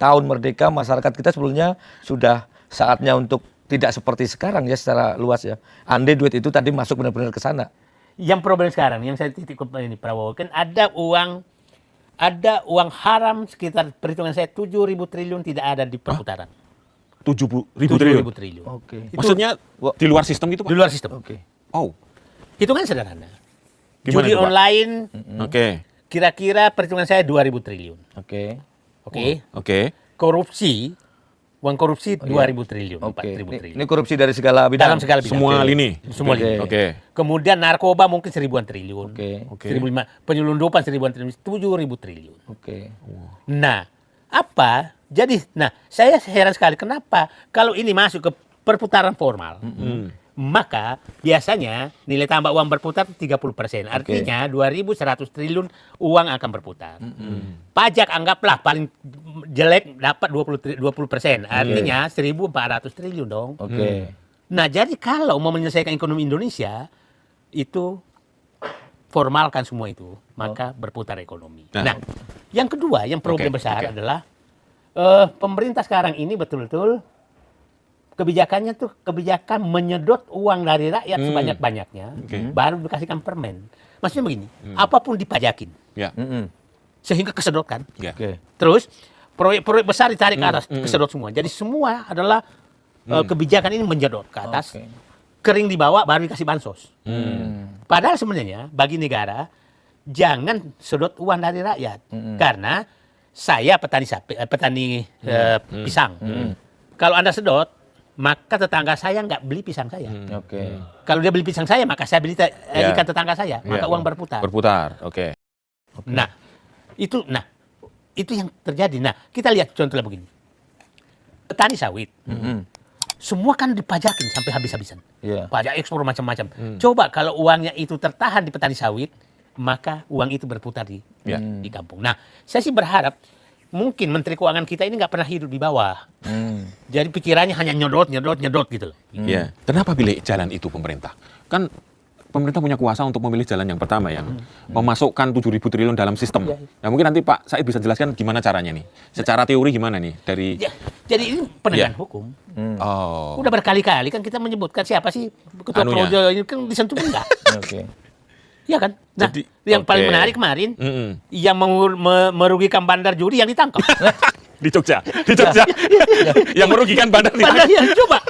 Speaker 3: tahun merdeka, masyarakat kita sebetulnya sudah saatnya untuk tidak seperti sekarang ya secara luas ya. Andai duit itu tadi masuk benar-benar ke sana.
Speaker 1: Yang problem sekarang yang saya titik ini Prabowo kan ada uang haram sekitar perhitungan saya 7.000 triliun tidak ada di perputaran.
Speaker 2: 7.000 triliun.
Speaker 3: Oke.
Speaker 2: Maksudnya di luar sistem gitu Pak?
Speaker 1: Di luar sistem.
Speaker 3: Oke.
Speaker 2: Oh.
Speaker 1: Hitungan sederhana.
Speaker 2: Gimana
Speaker 1: Judi
Speaker 2: itu, Pak?
Speaker 1: online.
Speaker 2: Oke.
Speaker 1: Kira-kira perhitungan saya 2.000 triliun.
Speaker 3: Oke.
Speaker 1: Korupsi, uang korupsi 2.000 triliun, 4.000 triliun.
Speaker 3: Ini korupsi dari segala bidang.
Speaker 1: Dalam segala bidang.
Speaker 2: Semua lini.
Speaker 1: Semua lini.
Speaker 2: Oke.
Speaker 1: Kemudian narkoba mungkin 1.000-an triliun.
Speaker 3: Oke.
Speaker 1: 1.500, penyelundupan 1.000-an triliun, 7.000 triliun.
Speaker 3: Oke.
Speaker 1: Nah, apa? Jadi, saya heran sekali kenapa kalau ini masuk ke perputaran formal, maka biasanya nilai tambah uang berputar 30%. Artinya 2.100 triliun uang akan berputar. Pajak anggaplah paling jelek dapat 20%. Artinya 1.400 triliun dong. Nah, jadi kalau mau menyelesaikan ekonomi Indonesia, itu formalkan semua itu, maka berputar ekonomi. Nah, yang kedua, yang problem besar adalah pemerintah sekarang ini betul-betul kebijakannya tuh kebijakan menyedot uang dari rakyat sebanyak-banyaknya, baru dikasihkan permen. Maksudnya begini, apapun dipajakin, sehingga kesedot kan. Terus proyek-proyek besar ditarik ke atas, kesedot semua. Jadi semua adalah kebijakan ini menjedot ke atas, kering dibawa baru dikasih bansos. Padahal sebenarnya bagi negara jangan sedot uang dari rakyat, karena saya petani pisang. Kalau Anda sedot, maka tetangga saya nggak beli pisang saya. Kalau dia beli pisang saya, maka saya beli ikan tetangga saya, maka uang berputar. Nah, itu yang terjadi. Nah, kita lihat contohnya begini. Petani sawit, semua kan dipajakin sampai habis-habisan. Pajak ekspor macam-macam. Coba kalau uangnya itu tertahan di petani sawit, maka uang itu berputar di kampung. Nah, saya sih berharap mungkin Menteri Keuangan kita ini nggak pernah hidup di bawah. Jadi pikirannya hanya nyedot gitu loh.
Speaker 2: Kenapa pilih jalan itu pemerintah? Kan pemerintah punya kuasa untuk memilih jalan yang pertama yang memasukkan 7.000 triliun dalam sistem. Nah, mungkin nanti Pak Said bisa jelaskan gimana caranya nih. Secara teori gimana nih dari
Speaker 1: jadi ini penegakan hukum. Udah berkali-kali kan kita menyebutkan siapa sih ketua Projo ini kan disentuh enggak. Iya kan? Nah, yang paling menarik kemarin yang merugikan bandar judi yang ditangkap.
Speaker 2: Di Jogja. Yang merugikan bandar
Speaker 1: ya, coba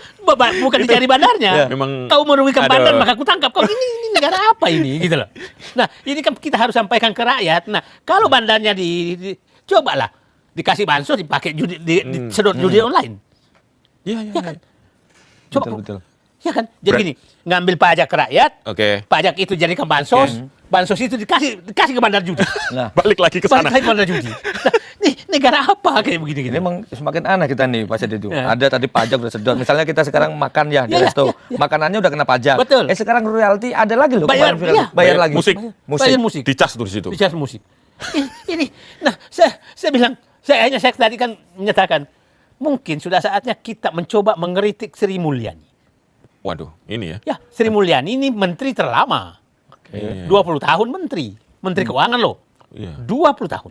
Speaker 1: bukan dicari bandarnya.
Speaker 2: Memang
Speaker 1: kau merugikan bandar maka aku tangkap. Kau ini negara apa ini gitu loh. Nah, ini kan kita harus sampaikan ke rakyat. Nah, kalau bandarnya cobalah dikasih bansos dipakai judi disedot judi online. Iya kan? Coba betul. Ya kan? Jadi gini, ngambil pajak ke rakyat, pajak itu jadikan bansos, bansos itu dikasih ke bandar judi.
Speaker 2: Nah, balik lagi ke sana.
Speaker 1: Balik lagi ke bandar judi. Nah, nih negara apa kayak begini?
Speaker 3: Ini memang semakin aneh kita nih Pak Said itu. Ada tadi pajak udah sedot. Misalnya kita sekarang makan di resto, makanannya udah kena pajak.
Speaker 1: Betul.
Speaker 3: Sekarang royalti ada lagi loh.
Speaker 1: Bayar
Speaker 3: lagi.
Speaker 1: Bayar musik.
Speaker 2: Dicas tuh di situ.
Speaker 1: Dicas musik. Ini, nah saya bilang, saya tadi kan menyatakan, mungkin sudah saatnya kita mencoba mengkritik Sri Mulyani.
Speaker 2: Waduh, ini ya.
Speaker 1: Ya, Sri Mulyani ini menteri terlama. 20 tahun menteri keuangan loh. 20 tahun.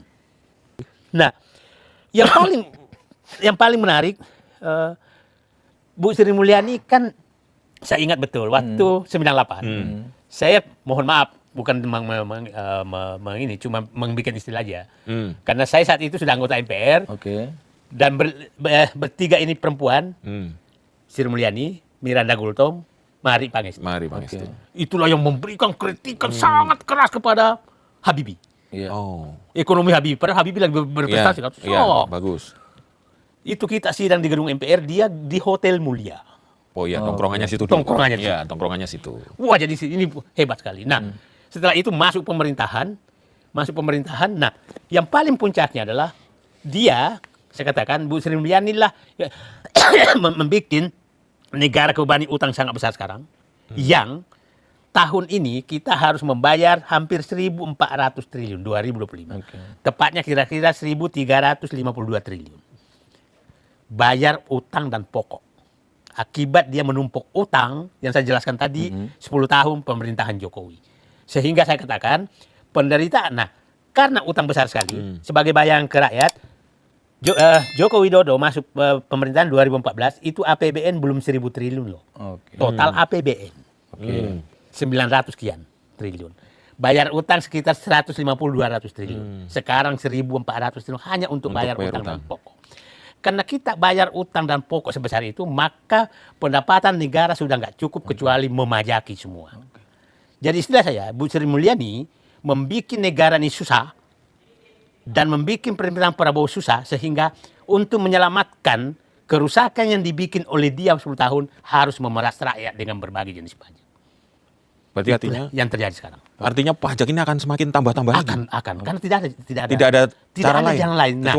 Speaker 1: Nah, yang paling menarik, Bu Sri Mulyani kan saya ingat betul waktu 98. Saya mohon maaf bukan ini cuma membuat istilah aja. Karena saya saat itu sudah anggota MPR. Dan bertiga ini perempuan. Sri Mulyani, Miranda Gultom, Mari Pangestu. Itulah yang memberikan kritikan sangat keras kepada Habibie. Ekonomi Habibie, padahal Habibie lagi berprestasi kan.
Speaker 2: Bagus.
Speaker 1: Itu kita sidang di gedung MPR, dia di Hotel Mulia.
Speaker 2: Tongkrongannya situ. Tongkrongannya situ.
Speaker 1: Wah, jadi ini hebat sekali. Nah, setelah itu masuk pemerintahan. Nah, yang paling puncaknya adalah dia, saya katakan Bu Sri Mulyani lah membuat negara kebebani utang sangat besar sekarang, yang tahun ini kita harus membayar hampir 1.400 triliun 2025. Tepatnya kira-kira 1.352 triliun. Bayar utang dan pokok. Akibat dia menumpuk utang yang saya jelaskan tadi 10 tahun pemerintahan Jokowi. Sehingga saya katakan penderitaan. Nah, karena utang besar sekali sebagai bayaran ke rakyat, Joko Widodo masuk pemerintahan 2014 itu APBN belum 1.000 triliun loh. Total APBN 900 sekian triliun. Bayar utang sekitar 150-200 triliun. Sekarang 1.400 triliun hanya untuk bayar utang dan pokok. Karena kita bayar utang dan pokok sebesar itu, maka pendapatan negara sudah nggak cukup kecuali memajaki semua. Jadi istilah saya, Bu Sri Mulyani membuat negara ini susah dan membuat pemerintahan Prabowo susah, sehingga untuk menyelamatkan kerusakan yang dibikin oleh dia 10 tahun harus memeras rakyat dengan berbagai jenis pajak.
Speaker 2: Berarti artinya
Speaker 1: yang terjadi sekarang.
Speaker 2: Artinya pajak ini akan semakin tambah-tambah lagi.
Speaker 1: Akan karena tidak
Speaker 2: ada
Speaker 1: jalan lain. Nah,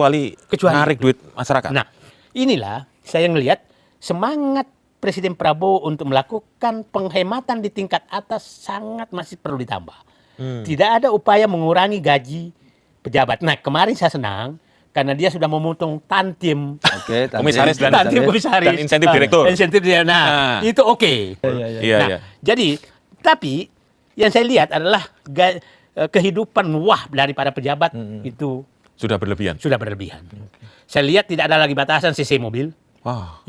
Speaker 1: kecuali
Speaker 2: menarik duit masyarakat.
Speaker 1: Nah, inilah saya ngelihat semangat Presiden Prabowo untuk melakukan penghematan di tingkat atas sangat masih perlu ditambah. Tidak ada upaya mengurangi gaji pejabat. Nah, kemarin saya senang karena dia sudah memotong tantim
Speaker 2: komisaris dan insentif direktur.
Speaker 1: Insentif dia. Nah, itu oke. Jadi, tapi yang saya lihat adalah kehidupan daripada pejabat itu
Speaker 2: sudah berlebihan.
Speaker 1: Saya lihat tidak ada lagi batasan CC mobil.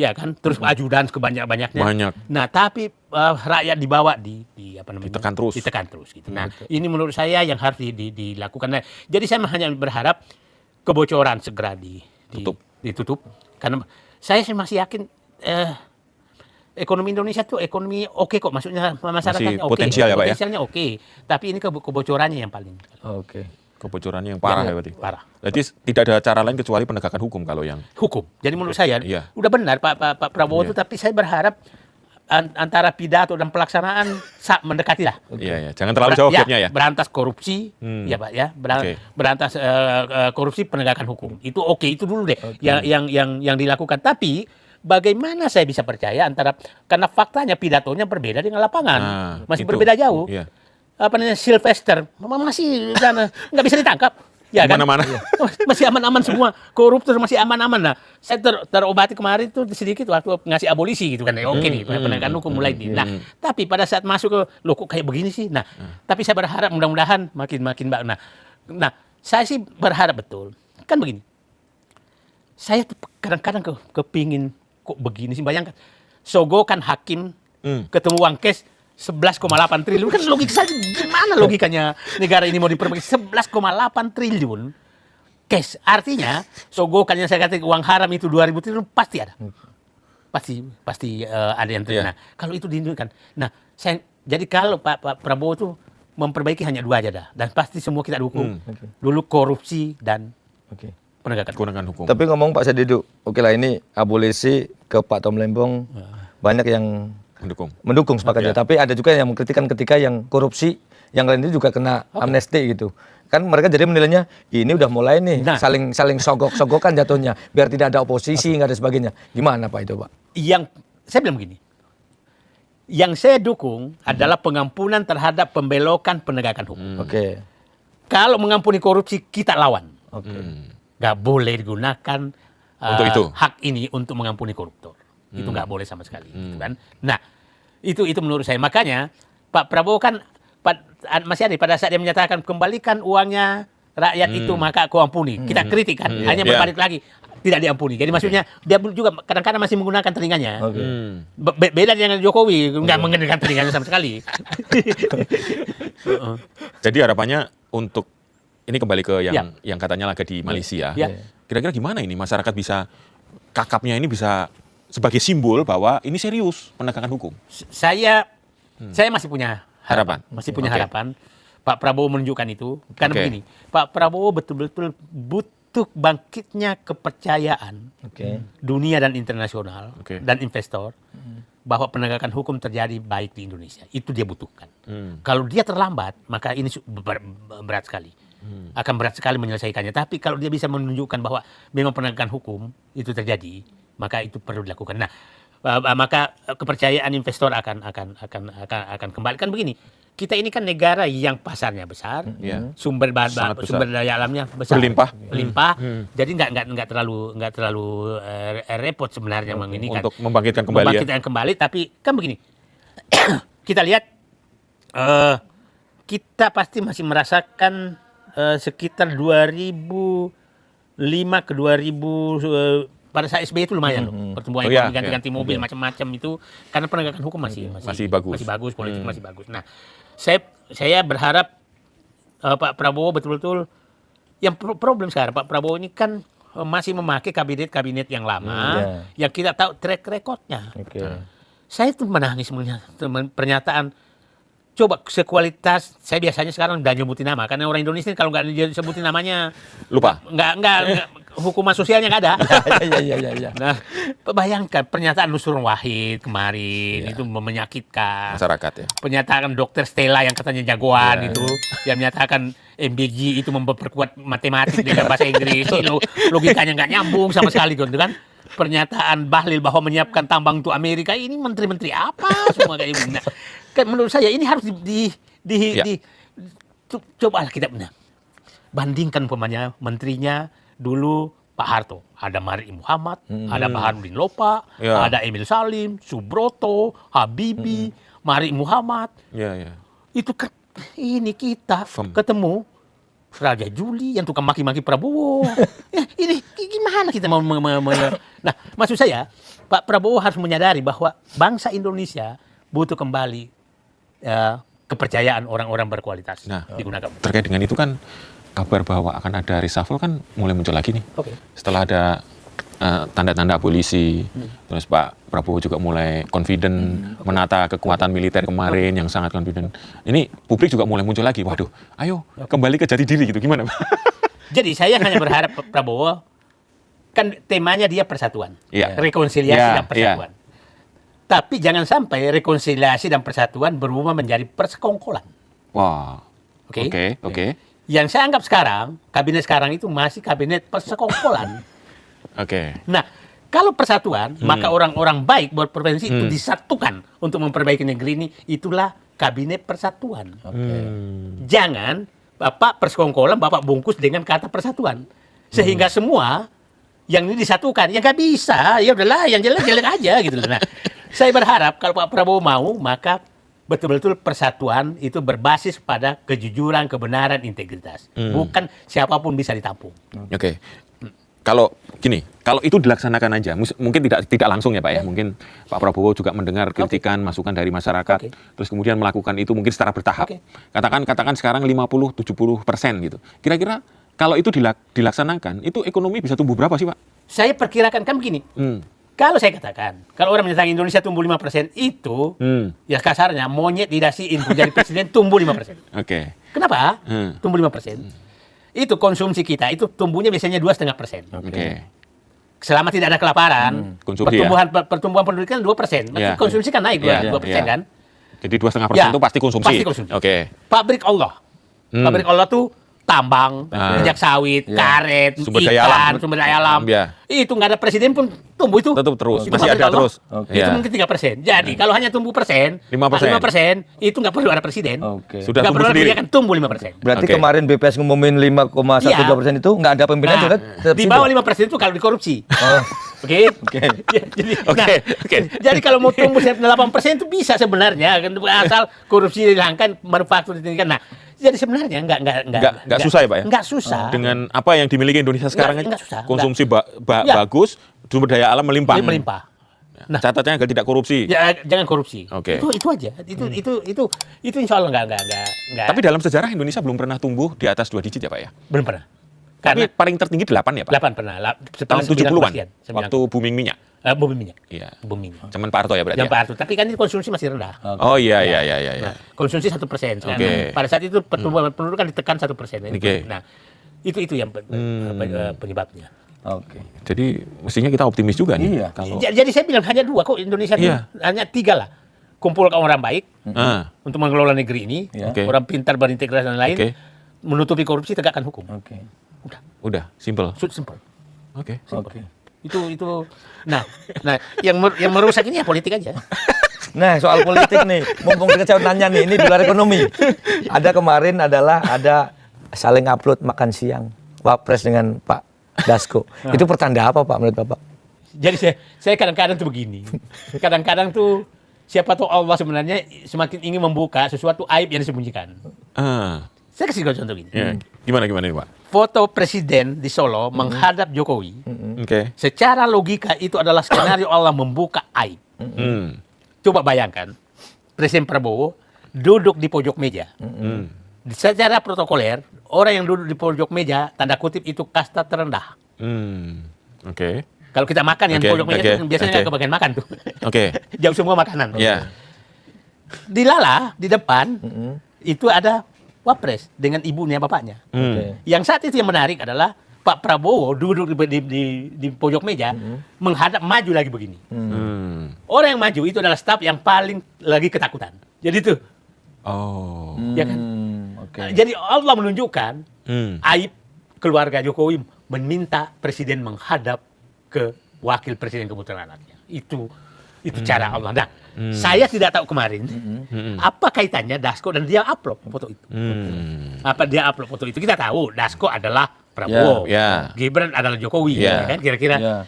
Speaker 1: Ya kan, terus ajudan kebanyak-banyaknya.
Speaker 2: Banyak.
Speaker 1: Nah, tapi rakyat dibawa ditekan terus gitu. Nah, ini menurut saya yang harus dilakukan. Nah, jadi saya hanya berharap kebocoran segera ditutup. Karena saya masih yakin ekonomi Indonesia tuh ekonomi oke kok, maksudnya masyarakatnya
Speaker 2: Masih
Speaker 1: oke.
Speaker 2: potensial ya, Pak, ya?
Speaker 1: Potensialnya oke. Tapi ini kebocorannya yang paling.
Speaker 3: Oke.
Speaker 2: Kebocorannya yang parah ya berarti.
Speaker 1: Parah.
Speaker 2: Jadi tidak ada cara lain kecuali penegakan hukum kalau yang
Speaker 1: Hukum. Jadi menurut saya
Speaker 2: Iya.
Speaker 1: udah benar Pak Prabowo
Speaker 2: Iya.
Speaker 1: itu, tapi saya berharap antara pidato dan pelaksanaan mendekati lah.
Speaker 2: Iya, jangan terlalu jauh gapnya ya.
Speaker 1: Berantas korupsi, ya Pak ya,
Speaker 2: Oke.
Speaker 1: berantas korupsi, penegakan hukum. Itu oke, itu dulu deh yang dilakukan. Tapi bagaimana saya bisa percaya karena faktanya pidatonya berbeda dengan lapangan, masih
Speaker 2: itu.
Speaker 1: berbeda jauh.
Speaker 2: Iya.
Speaker 1: Apa namanya, Sylvester masih nggak bisa ditangkap. Ya kan?
Speaker 2: Mana-mana.
Speaker 1: Masih aman-aman semua, koruptor masih aman-aman. Nah, saya terobati kemarin tuh sedikit waktu ngasih abolisi gitu kan. Oke nih, penegakan hukum mulai nih. Nah, tapi pada saat masuk ke loh kok kayak begini sih. Nah, tapi saya berharap mudah-mudahan makin Mbak. Nah, saya sih berharap betul. Kan begini. Saya tuh kadang-kadang kepingin kok begini sih, bayangkan. Sogokan hakim ketemu uang cash 11,8 triliun, kan logika gimana logikanya negara ini mau diperbaiki 11,8 triliun cash, artinya sogokan yang saya katakan uang haram itu 2.000 triliun pasti ada, pasti ada yang terkena. Kalau itu diinginkan, nah jadi kalau Pak Prabowo itu memperbaiki hanya 2 aja dah, dan pasti semua kita dukung. Dulu korupsi dan penegakan
Speaker 2: hukum.
Speaker 3: Tapi ngomong Pak Sadidu, oke lah ini abolisi ke Pak Tom Lembong banyak yang mendukung sepakatnya, tapi ada juga yang mengkritikan ketika yang korupsi yang lain itu juga kena amnesti gitu. Kan mereka jadi menilainya ini udah mulai nih saling sogok-sogokan jatuhnya biar tidak ada oposisi nggak ada sebagainya. Gimana Pak itu Pak?
Speaker 1: Yang saya bilang begini, yang saya dukung adalah pengampunan terhadap pembelokan penegakan hukum. Kalau mengampuni korupsi kita lawan. Nggak boleh digunakan
Speaker 2: untuk itu.
Speaker 1: Hak ini untuk mengampuni koruptor. Itu nggak boleh sama sekali, gitu kan? Nah, itu menurut saya. Makanya Pak Prabowo kan masih ada pada saat dia menyatakan kembalikan uangnya rakyat itu maka kau ampuni. Kita kritik kan, hanya berbalik lagi tidak diampuni. Jadi maksudnya dia juga kadang-kadang masih menggunakan telinganya. Beda dengan Jokowi, nggak menggunakan telinganya sama sekali.
Speaker 2: Jadi harapannya untuk ini kembali ke yang katanya lagi di Malaysia. Kira-kira gimana ini masyarakat bisa kakapnya ini bisa sebagai simbol bahwa ini serius penegakan hukum?
Speaker 1: Saya masih punya harapan. Harapan. Pak Prabowo menunjukkan itu. Karena begini, Pak Prabowo betul-betul butuh bangkitnya kepercayaan dunia dan internasional dan investor bahwa penegakan hukum terjadi baik di Indonesia. Itu dia butuhkan. Kalau dia terlambat, maka ini berat sekali. Akan berat sekali menyelesaikannya. Tapi kalau dia bisa menunjukkan bahwa memang penegakan hukum itu terjadi, maka itu perlu dilakukan. Nah, maka kepercayaan investor akan kembali. Kan begini, kita ini kan negara yang pasarnya besar, sumber daya alamnya besar, berlimpah. Jadi nggak terlalu repot sebenarnya
Speaker 2: untuk membangkitkan
Speaker 1: kembali. Tapi kan begini, kita lihat kita pasti masih merasakan sekitar 2005 ke 2000 pada saat SBY itu lumayan loh, pertumbuhan ekonomi ganti-ganti mobil macam-macam itu karena penegakan hukum masih bagus, politik masih bagus. Nah, saya berharap Pak Prabowo betul-betul yang problem sekarang Pak Prabowo ini kan masih memakai kabinet yang lama yang kita tahu track recordnya. Saya tuh menangis melihat pernyataan. Coba sekualitas, saya biasanya sekarang udah nyebutin nama, karena orang Indonesia kalau nggak disebutin namanya
Speaker 2: lupa,
Speaker 1: nggak hukuman sosialnya nggak ada.
Speaker 3: Iya.
Speaker 1: Nah, bayangkan pernyataan Nusron Wahid kemarin itu menyakitkan
Speaker 2: masyarakat ya.
Speaker 1: Pernyataan Dr. Stella yang katanya jagoan itu, yang menyatakan MBG itu memperkuat matematik dengan bahasa Inggris, logikanya nggak nyambung sama sekali gitu kan. Pernyataan Bahlil bahwa menyiapkan tambang untuk Amerika, ini menteri-menteri apa semua kayak gitu. Nah, kan menurut saya ini harus coba kita bandingkan umpamanya menterinya dulu Pak Harto, ada Mari Muhammad, ada Baharudin Lopa, ada Emil Salim, Subroto, Habibie, Mari Muhammad. Itu kan ini kita ketemu Raja Juli yang tukang maki-maki Prabowo. Ini gimana kita mau Nah, maksud saya Pak Prabowo harus menyadari bahwa bangsa Indonesia butuh kembali kepercayaan orang-orang berkualitas digunakan.
Speaker 2: Terkait dengan itu kan kabar bahwa akan ada reshuffle kan mulai muncul lagi nih. Setelah ada tanda-tanda abolisi. Terus Pak Prabowo juga mulai confident menata kekuatan militer kemarin yang sangat confident. Ini publik juga mulai muncul lagi. Waduh, ayo kembali ke jati diri gitu. Gimana, Pak?
Speaker 1: Jadi saya hanya berharap Pak Prabowo, kan temanya dia persatuan, rekonsiliasi dan persatuan. Tapi jangan sampai rekonsiliasi dan persatuan berubah menjadi persekongkolan.
Speaker 2: Wah.
Speaker 1: Oke. Yang
Speaker 2: Oke.
Speaker 1: saya anggap sekarang, kabinet sekarang itu masih kabinet persekongkolan.
Speaker 2: Oke.
Speaker 1: Nah, kalau persatuan, maka orang-orang baik buat provinsi itu disatukan untuk memperbaiki negeri ini. Itulah kabinet persatuan. Jangan Bapak persekongkolan, Bapak bungkus dengan kata persatuan. Sehingga semua yang ini disatukan. Ya nggak bisa. Ya udahlah, yang jelek-jelek aja gitu. Nah, saya berharap kalau Pak Prabowo mau, maka betul-betul persatuan itu berbasis pada kejujuran, kebenaran, integritas. Bukan siapapun bisa ditampung.
Speaker 2: Oke. Kalau gini, kalau itu dilaksanakan aja, mungkin tidak langsung ya Pak ya. Mungkin Pak Prabowo juga mendengar kritikan, masukan dari masyarakat, terus kemudian melakukan itu mungkin secara bertahap. Katakan sekarang 50-70% gitu. Kira-kira kalau itu dilaksanakan, itu ekonomi bisa tumbuh berapa sih Pak?
Speaker 1: Saya perkirakan kan begini. Kalau saya katakan, kalau orang menyatakan Indonesia tumbuh 5% itu, ya kasarnya monyet didasiin menjadi presiden tumbuh 5%.
Speaker 2: Oke.
Speaker 1: Kenapa? Tumbuh 5%. Itu konsumsi kita, itu tumbuhnya biasanya 2,5%.
Speaker 2: Oke.
Speaker 1: Selama tidak ada kelaparan,
Speaker 2: Konsumsi
Speaker 1: pertumbuhan penduduk kan 2%.
Speaker 2: Ya.
Speaker 1: Konsumsi kan naik 2% kan?
Speaker 2: Jadi 2,5% itu pasti konsumsi.
Speaker 1: Pasti konsumsi.
Speaker 2: Oke.
Speaker 1: Pabrik Allah. Pabrik Allah tuh tambang, minyak sawit, karet,
Speaker 2: Sumber daya alam.
Speaker 1: ikan, sumber daya alam.
Speaker 2: Ya.
Speaker 1: Itu nggak ada presiden pun tumbuh itu.
Speaker 2: Tetap terus,
Speaker 1: Itu
Speaker 2: masih
Speaker 1: pabrik
Speaker 2: ada
Speaker 1: Allah.
Speaker 2: terus.
Speaker 1: Itu mungkin 3%. Jadi kalau hanya tumbuh
Speaker 2: 5%.
Speaker 1: 5%, itu nggak perlu ada presiden.
Speaker 2: Sudah
Speaker 1: Nggak
Speaker 2: tumbuh
Speaker 1: perlu ada
Speaker 2: sendiri.
Speaker 1: kebijakan, tumbuh 5%.
Speaker 3: Berarti
Speaker 2: Oke.
Speaker 3: kemarin BPS ngumumin 5,12% itu nggak ada pimpinan juga tetap
Speaker 1: di
Speaker 3: situ?
Speaker 1: bawah 5% itu kalau dikorupsi. Oke. Jadi kalau mau tumbuh 8% itu bisa sebenarnya, asal korupsi dihilangkan, manufaktur ditingkatkan. Nah, jadi sebenarnya
Speaker 2: Nggak susah ya Pak ya?
Speaker 1: Nggak susah.
Speaker 2: Dengan apa yang dimiliki Indonesia sekarang
Speaker 1: Nggak susah.
Speaker 2: konsumsi
Speaker 1: Ya.
Speaker 2: bagus, sumber daya alam melimpah.
Speaker 1: Melimpah.
Speaker 2: Nah, catatannya agar tidak korupsi.
Speaker 1: Ya, jangan korupsi.
Speaker 2: Oke.
Speaker 1: Itu aja. Itu insya Allah nggak.
Speaker 2: Tapi dalam sejarah Indonesia belum pernah tumbuh di atas 2 digit ya Pak ya?
Speaker 1: Belum pernah.
Speaker 2: Tapi
Speaker 1: Karena
Speaker 2: paling tertinggi 8 ya Pak?
Speaker 1: 8 pernah.
Speaker 2: Tahun 70-an, waktu booming minyak.
Speaker 1: Bumi minyak.
Speaker 2: Iya.
Speaker 1: Bumi minyak.
Speaker 2: Zaman Pak Harto ya berarti
Speaker 1: Yang
Speaker 2: ya?
Speaker 1: Pak Harto. Tapi kan ini konsumsi masih rendah.
Speaker 2: Oh iya.
Speaker 1: Nah, konsumsi 1%.
Speaker 2: Oke.
Speaker 1: Pada saat itu pertumbuhan penduduk kan ditekan 1%.
Speaker 2: Oke.
Speaker 1: Nah, itu yang penyebabnya.
Speaker 3: Oke.
Speaker 2: Jadi mestinya kita optimis juga nih.
Speaker 3: Iya.
Speaker 2: Kalau
Speaker 1: Jadi saya bilang hanya 2 kok Indonesia itu.
Speaker 2: Iya.
Speaker 1: Hanya 3 lah. Kumpulkan orang baik untuk mengelola negeri ini,
Speaker 3: Oke.
Speaker 1: orang pintar berintegrasi dan lain,
Speaker 2: Oke.
Speaker 1: menutupi korupsi, tegakkan hukum.
Speaker 3: Oke.
Speaker 2: udah simple.
Speaker 1: Simple.
Speaker 2: Oke.
Speaker 3: Oke.
Speaker 1: Itu. Nah, yang merusak ini ya politik aja.
Speaker 3: Nah, soal politik nih, mumpung saya nanya nih, ini di luar ekonomi. Ada kemarin ada saling upload makan siang Wapres dengan Pak Dasko. Itu pertanda apa Pak menurut Bapak?
Speaker 1: Jadi saya kadang-kadang tuh begini. Kadang-kadang tuh siapa tahu Allah sebenarnya semakin ingin membuka sesuatu aib yang disembunyikan. Saya kasih contoh gini.
Speaker 2: Ya. Gimana nih Pak?
Speaker 1: Foto presiden di Solo menghadap Jokowi.
Speaker 2: Oke.
Speaker 1: Secara logika itu adalah skenario Allah membuka aib. Coba bayangkan, Presiden Prabowo duduk di pojok meja. Secara protokoler, orang yang duduk di pojok meja, tanda kutip itu kasta terendah.
Speaker 2: Oke.
Speaker 1: Kalau kita makan yang pojok meja itu biasanya nggak kebagian makan tuh.
Speaker 2: Oke.
Speaker 1: Jauh semua makanan.
Speaker 2: Ya.
Speaker 1: Di Lala, di depan, itu ada Wapres dengan ibunya, bapaknya. Yang saat itu yang menarik adalah Pak Prabowo duduk di pojok meja, menghadap maju lagi begini. Orang yang maju itu adalah staf yang paling lagi ketakutan. Jadi itu.
Speaker 2: Oh.
Speaker 1: Ya kan?
Speaker 3: Oke.
Speaker 1: Jadi Allah menunjukkan aib keluarga Jokowi meminta presiden menghadap ke wakil presiden kebetulan anaknya. Itu cara Allah. Nah, saya tidak tahu kemarin apa kaitannya Dasko dan dia upload foto itu. Apa dia upload foto itu? Kita tahu Dasko adalah Prabowo, Gibran adalah Jokowi, ya kan?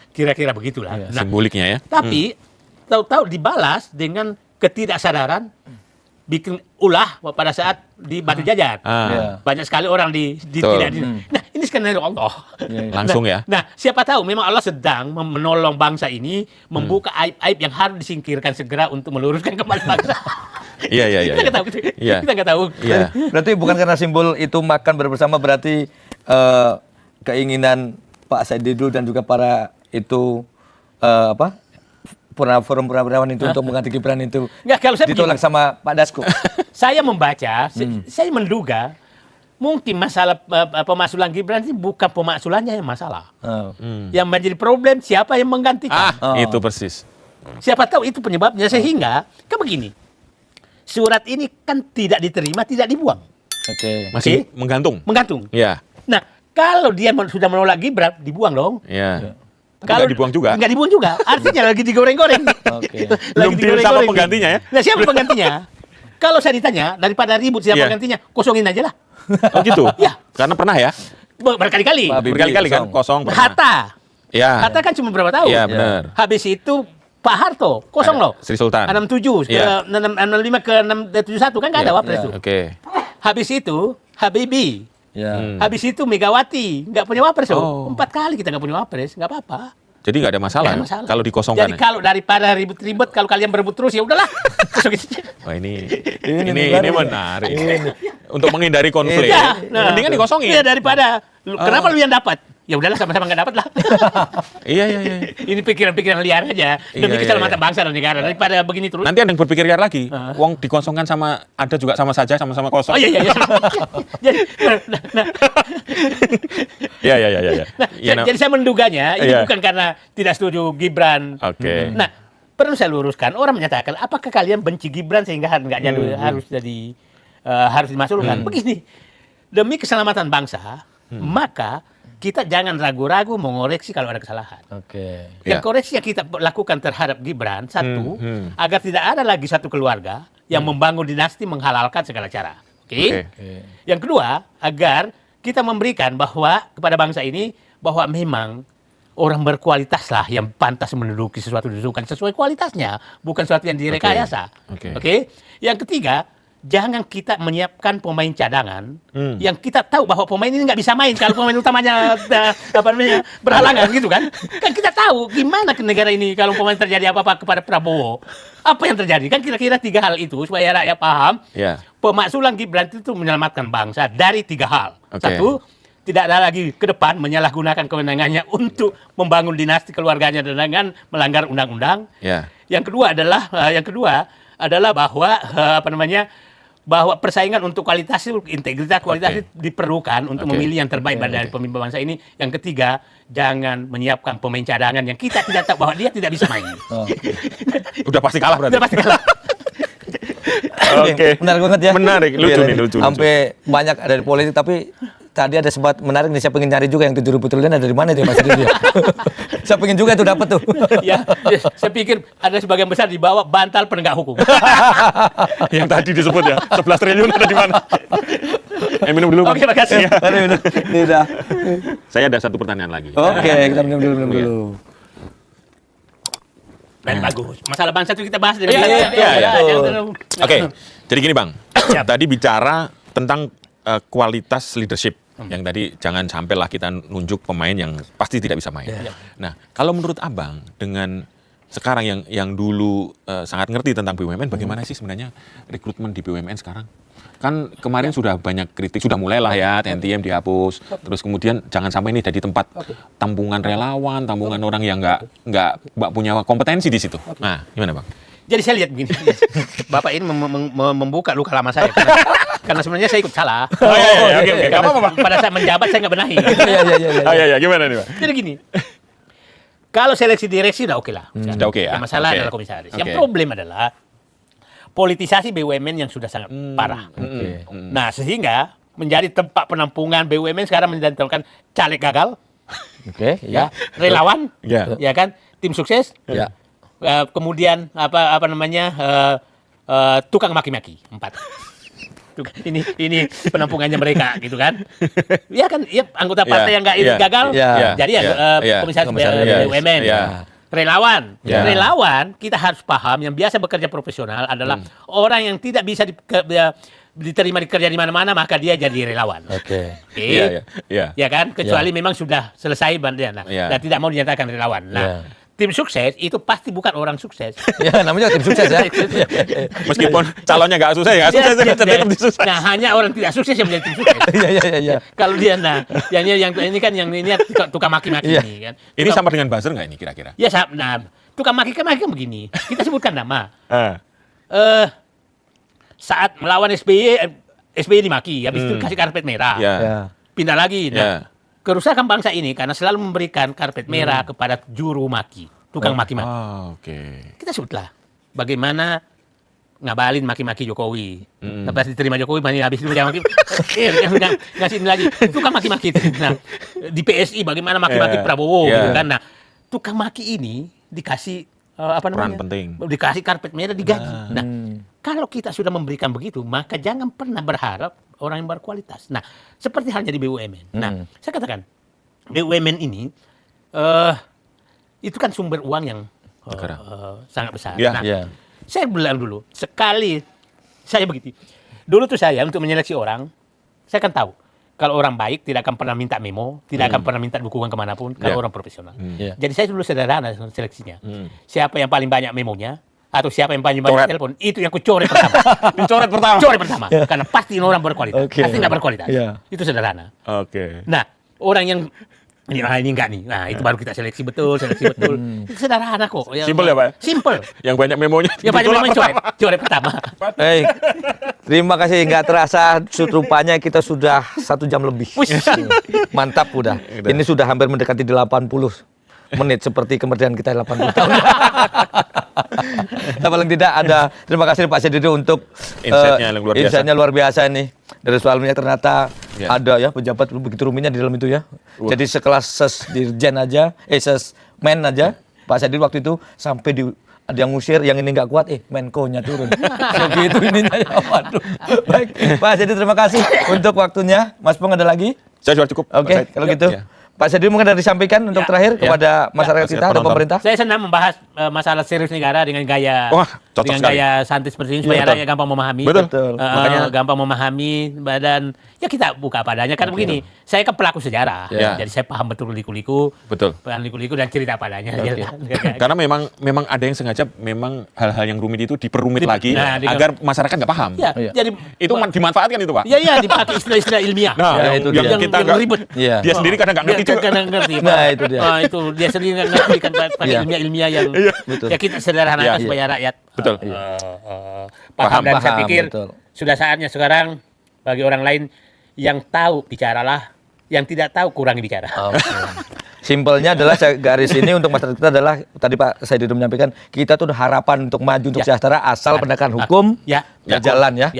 Speaker 1: Kira-kira begitulah. Nah,
Speaker 2: simboliknya ya.
Speaker 1: tapi tahu-tahu dibalas dengan ketidaksadaran, bikin ulah pada saat di Batu Jajar. Banyak sekali orang tidak. Nah, ini skenario Allah.
Speaker 2: Langsung ya.
Speaker 1: Nah, siapa tahu memang Allah sedang menolong bangsa ini membuka aib-aib yang harus disingkirkan segera untuk meluruskan kembali bangsa.
Speaker 2: Iya.
Speaker 1: Kita nggak tahu. Kita nggak tahu.
Speaker 2: Iya.
Speaker 3: Berarti bukan karena simbol itu makan bersama, berarti keinginan Pak Said Didu dan juga para itu forum purnawirawan itu untuk mengganti Gibran itu
Speaker 1: Nggak, kalau saya
Speaker 3: ditolak sama Pak Dasko.
Speaker 1: Saya membaca, saya menduga mungkin masalah pemaksulan Gibran ini bukan pemaksulannya yang masalah. Yang menjadi problem siapa yang menggantikan.
Speaker 2: Itu persis.
Speaker 1: Siapa tahu itu penyebabnya sehingga kan begini. Surat ini kan tidak diterima, tidak dibuang.
Speaker 3: Oke.
Speaker 2: Masih menggantung.
Speaker 1: Menggantung.
Speaker 2: Ya.
Speaker 1: Nah, kalau dia sudah menolak Gibran, dibuang dong.
Speaker 2: Ya.
Speaker 1: Kalau
Speaker 2: nggak dibuang juga.
Speaker 1: Nggak dibuang juga. Artinya lagi digoreng-goreng.
Speaker 3: Oke.
Speaker 2: Belum deal sama penggantinya ya.
Speaker 1: Nah, siapa penggantinya? Kalau saya ditanya, daripada ribut siapa penggantinya, kosongin aja lah.
Speaker 2: Oh gitu?
Speaker 1: Ya.
Speaker 2: Karena pernah ya?
Speaker 1: Berkali-kali.
Speaker 2: Berkali-kali kan kosong. Pernah.
Speaker 1: Hatta.
Speaker 2: Ya.
Speaker 1: Hatta kan cuma berapa tahun?
Speaker 2: Iya benar.
Speaker 1: Habis itu Pak Harto, kosong loh.
Speaker 2: Sri Sultan.
Speaker 1: 67,
Speaker 2: Iya.
Speaker 1: 65 ke 671 kan nggak ada wapres tuh.
Speaker 2: Oke.
Speaker 1: Habis itu Habibie.
Speaker 3: Ya.
Speaker 1: Habis itu Megawati, nggak punya wapres
Speaker 2: Oh.
Speaker 1: loh. 4 kali kita nggak punya wapres, nggak apa-apa.
Speaker 2: Jadi nggak ada masalah,
Speaker 1: Nggak ada masalah.
Speaker 2: kalau dikosongkan.
Speaker 1: Jadi
Speaker 2: ya?
Speaker 1: kalau daripada ribut-ribut, kalau kalian berebut terus ya udahlah. Kosongin saja.
Speaker 2: Wah ini
Speaker 3: menarik.
Speaker 2: menarik. Untuk menghindari konflik.
Speaker 1: Ya,
Speaker 2: Mendingan dikosongin.
Speaker 1: Iya daripada kenapa lu yang dapat? Ya udahlah sama-sama nggak dapat lah.
Speaker 2: Iya.
Speaker 1: Ini pikiran-pikiran liar aja demi
Speaker 2: Iya,
Speaker 1: keselamatan
Speaker 2: iya.
Speaker 1: bangsa dan negara daripada begini terus.
Speaker 2: Nanti ada yang berpikir liar lagi. Wong dikosongkan sama ada juga sama saja sama-sama kosong.
Speaker 1: Oh iya. Jadi,
Speaker 2: Iya.
Speaker 1: jadi saya menduganya ini
Speaker 2: Iya.
Speaker 1: bukan karena tidak setuju Gibran.
Speaker 2: Oke.
Speaker 1: Nah, perlu saya luruskan. Orang menyatakan, apakah kalian benci Gibran sehingga nggak jadi harus jadi harus dimasukkan? Begini, demi keselamatan bangsa, maka kita jangan ragu-ragu mengoreksi kalau ada kesalahan.
Speaker 3: Oke.
Speaker 1: Yang
Speaker 2: Ya.
Speaker 1: koreksi yang kita lakukan terhadap Gibran, satu, agar tidak ada lagi satu keluarga yang membangun dinasti menghalalkan segala cara. Oke? Yang kedua, agar kita memberikan bahwa kepada bangsa ini bahwa memang orang berkualitas lah yang pantas menduduki sesuatu kedudukan sesuai kualitasnya, bukan sesuatu yang direkayasa.
Speaker 2: Oke.
Speaker 1: Oke? Yang ketiga, jangan kita menyiapkan pemain cadangan yang kita tahu bahwa pemain ini nggak bisa main kalau pemain utamanya berhalangan gitu kan. Kan kita tahu gimana ke negara ini kalau pemain terjadi apa-apa kepada Prabowo. Apa yang terjadi? Kan kira-kira 3 hal itu supaya rakyat paham.
Speaker 2: Ya.
Speaker 1: Pemaksulan Gibran itu menyelamatkan bangsa dari 3 hal.
Speaker 2: Oke.
Speaker 1: Satu, tidak ada lagi ke depan menyalahgunakan kewenangannya untuk membangun dinasti keluarganya dengan melanggar undang-undang.
Speaker 2: Ya.
Speaker 1: Yang kedua adalah bahwa bahwa persaingan untuk kualitas itu, integritas kualitas itu diperlukan untuk memilih yang terbaik dari pemimpin bangsa ini. Yang ketiga, jangan menyiapkan pemain cadangan yang kita tidak tahu bahwa dia tidak bisa main.
Speaker 2: Udah pasti kalah berarti.
Speaker 1: Udah pasti kalah.
Speaker 2: Oke.
Speaker 3: Menarik banget ya.
Speaker 2: Menarik, lucu nih, lucu.
Speaker 3: Sampai banyak dari politik, tapi tadi ada sempat menarik nih, saya pengen nyari juga yang 7.000 triliun ada dari mana itu ya Mas Ridho. Saya pengen juga itu dapat tuh.
Speaker 1: Ya, saya pikir ada sebagian besar di bawah bantal penegak hukum.
Speaker 2: Yang tadi disebut ya, 11 triliun ada di mana? Minum dulu, Bang.
Speaker 1: Oke, makasih.
Speaker 3: Ini udah.
Speaker 2: Saya ada satu pertanyaan lagi.
Speaker 3: Oke, kita minum dulu.
Speaker 1: Dan bagus. Masalah bangsa itu kita bahas.
Speaker 2: Iya.
Speaker 1: Jangan-
Speaker 2: Oke, jadi gini Bang, tadi bicara tentang kualitas leadership, yang tadi jangan sampailah kita nunjuk pemain yang pasti tidak bisa main. Nah, kalau menurut Abang dengan sekarang yang dulu sangat ngerti tentang BUMN, bagaimana sih sebenarnya rekrutmen di BUMN sekarang? Kan kemarin sudah banyak kritik, sudah mulailah ya TNTM dihapus, terus kemudian jangan sampai ini jadi tempat tampungan relawan, tampungan orang yang nggak punya kompetensi di situ. Nah, gimana Bang?
Speaker 1: Jadi saya lihat begini, Bapak ini membuka luka lama saya karena sebenarnya saya ikut salah.
Speaker 2: Oke. Nggak apa-apa, Bang.
Speaker 1: Pada saat menjabat saya nggak benahi.
Speaker 2: Iya, gimana nih Bang?
Speaker 1: Jadi gini, kalau seleksi direksi udah oke lah.
Speaker 2: Sudah oke ya?
Speaker 1: Yang masalah
Speaker 2: Oke.
Speaker 1: adalah komisaris.
Speaker 2: Oke.
Speaker 1: Yang problem adalah politisasi BUMN yang sudah sangat parah. Nah, sehingga menjadi tempat penampungan BUMN sekarang menjadikan caleg gagal,
Speaker 3: Oke, ya.
Speaker 1: relawan,
Speaker 2: Ya.
Speaker 1: ya kan, tim sukses,
Speaker 3: Ya.
Speaker 1: kemudian tukang maki-maki 4. Ini penampungannya mereka gitu kan. Ya kan, ya anggota partai yang nggak gagal. Jadi komisaris BUMN. Relawan. Relawan kita harus paham yang biasa bekerja profesional adalah orang yang tidak bisa diterima kerja di mana-mana, maka dia jadi relawan.
Speaker 3: Oke.
Speaker 1: Ya kan, kecuali memang sudah selesai dan tidak mau dinyatakan relawan. Nah, tim sukses itu pasti bukan orang sukses.
Speaker 3: Ya, namanya tim sukses ya.
Speaker 2: Meskipun calonnya nggak sukses, tetap sukses.
Speaker 1: Nah, hanya orang tidak sukses yang menjadi tim sukses.
Speaker 3: Iya.
Speaker 1: Kalau dia, yang ini kan yang ini tukang maki-maki ini kan.
Speaker 2: Ini sama dengan buzzer nggak ini kira-kira?
Speaker 1: Ya, nah, tukang maki-maki kan begini. Kita sebutkan nama. Saat melawan SBY dimaki, habis itu kasih karpet merah. Pindah lagi. Nah, kerusakan bangsa ini karena selalu memberikan karpet merah kepada juru maki, tukang maki-maki. Kita sebutlah bagaimana ngabalin maki-maki Jokowi. Pas diterima Jokowi, habis itu dia maki, ngasih ini lagi, tukang maki-maki itu. Nah, di PSI bagaimana maki-maki Prabowo, gitu kan. Nah, tukang maki ini dikasih
Speaker 2: peran penting,
Speaker 1: dikasih karpet merah, digaji. Nah, kalau kita sudah memberikan begitu, maka jangan pernah berharap orang yang berkualitas. Nah, seperti halnya di BUMN. Nah, saya katakan BUMN ini itu kan sumber uang yang sangat besar. Saya bilang dulu, sekali saya begitu. Dulu tuh saya untuk menyeleksi orang, saya kan tahu kalau orang baik tidak akan pernah minta memo, tidak akan pernah minta dukungan kemanapun. Kalau orang profesional. Jadi saya dulu sederhana seleksinya. Siapa yang paling banyak memonya, atau siapa yang paling banyak telepon, itu yang kucoret pertama. Coret pertama. Karena pasti orang berkualitas. Pasti nggak berkualitas. Itu sederhana. Nah, orang yang ini enggak nih. Nah, itu baru kita seleksi betul. Itu sederhana kok.
Speaker 2: Simpel ya, Pak?
Speaker 1: Simpel.
Speaker 2: Yang banyak memonya.
Speaker 1: Yang banyak memonya coret pertama.
Speaker 3: Terima kasih, nggak terasa rupanya kita sudah 1 jam lebih. Mantap udah. Ini sudah hampir mendekati 80 menit seperti kemerdekaan kita 80 tahun. Nah, paling tidak ada, terima kasih Pak Saidido untuk insight-nya luar biasa ini. Dari soalnya ternyata ada ya pejabat begitu rumitnya di dalam itu ya. Jadi sekelas dirjen aja, sesmen aja, Pak Saidido waktu itu sampai ada yang ngusir, yang ini nggak kuat, Menko-nya turun. Begitu ininya ya, waduh. Baik, Pak Saidido terima kasih untuk waktunya. Mas Pong ada lagi?
Speaker 2: Saya sudah cukup.
Speaker 3: Oke, kalau gitu. Pak Saidido mungkin ada disampaikan untuk terakhir kepada masyarakat kita atau pemerintah?
Speaker 1: Saya senang membahas masalah serius negara dengan gaya santai seperti ini supaya rakyat gampang memahami.
Speaker 3: Betul.
Speaker 1: Makanya gampang memahami dan ya kita buka padanya. Karena begini, saya kan pelaku sejarah, jadi saya paham betul liku-liku, dan cerita padanya.
Speaker 2: Karena memang ada yang sengaja memang hal-hal yang rumit itu diperumit lagi agar masyarakat nggak paham.
Speaker 1: Jadi
Speaker 2: itu dimanfaatkan itu, Pak.
Speaker 1: Iya, dipakai istilah-istilah ilmiah.
Speaker 2: Nah, itu yang kita
Speaker 1: ribet.
Speaker 2: Dia sendiri kadang nggak ngerti.
Speaker 1: Nah, itu dia. Itu dia sendiri nggak ngerti kan pakai ilmiah yang ya kita sederhana supaya rakyat paham. Dan saya pikir sudah saatnya sekarang bagi orang lain yang tahu bicaralah, yang tidak tahu kurangi bicara.
Speaker 3: Simpelnya adalah saya garis ini untuk masyarakat kita adalah tadi Pak Saidido menyampaikan kita tuh harapan untuk maju untuk sejahtera asal penegakan hukum jalan ya.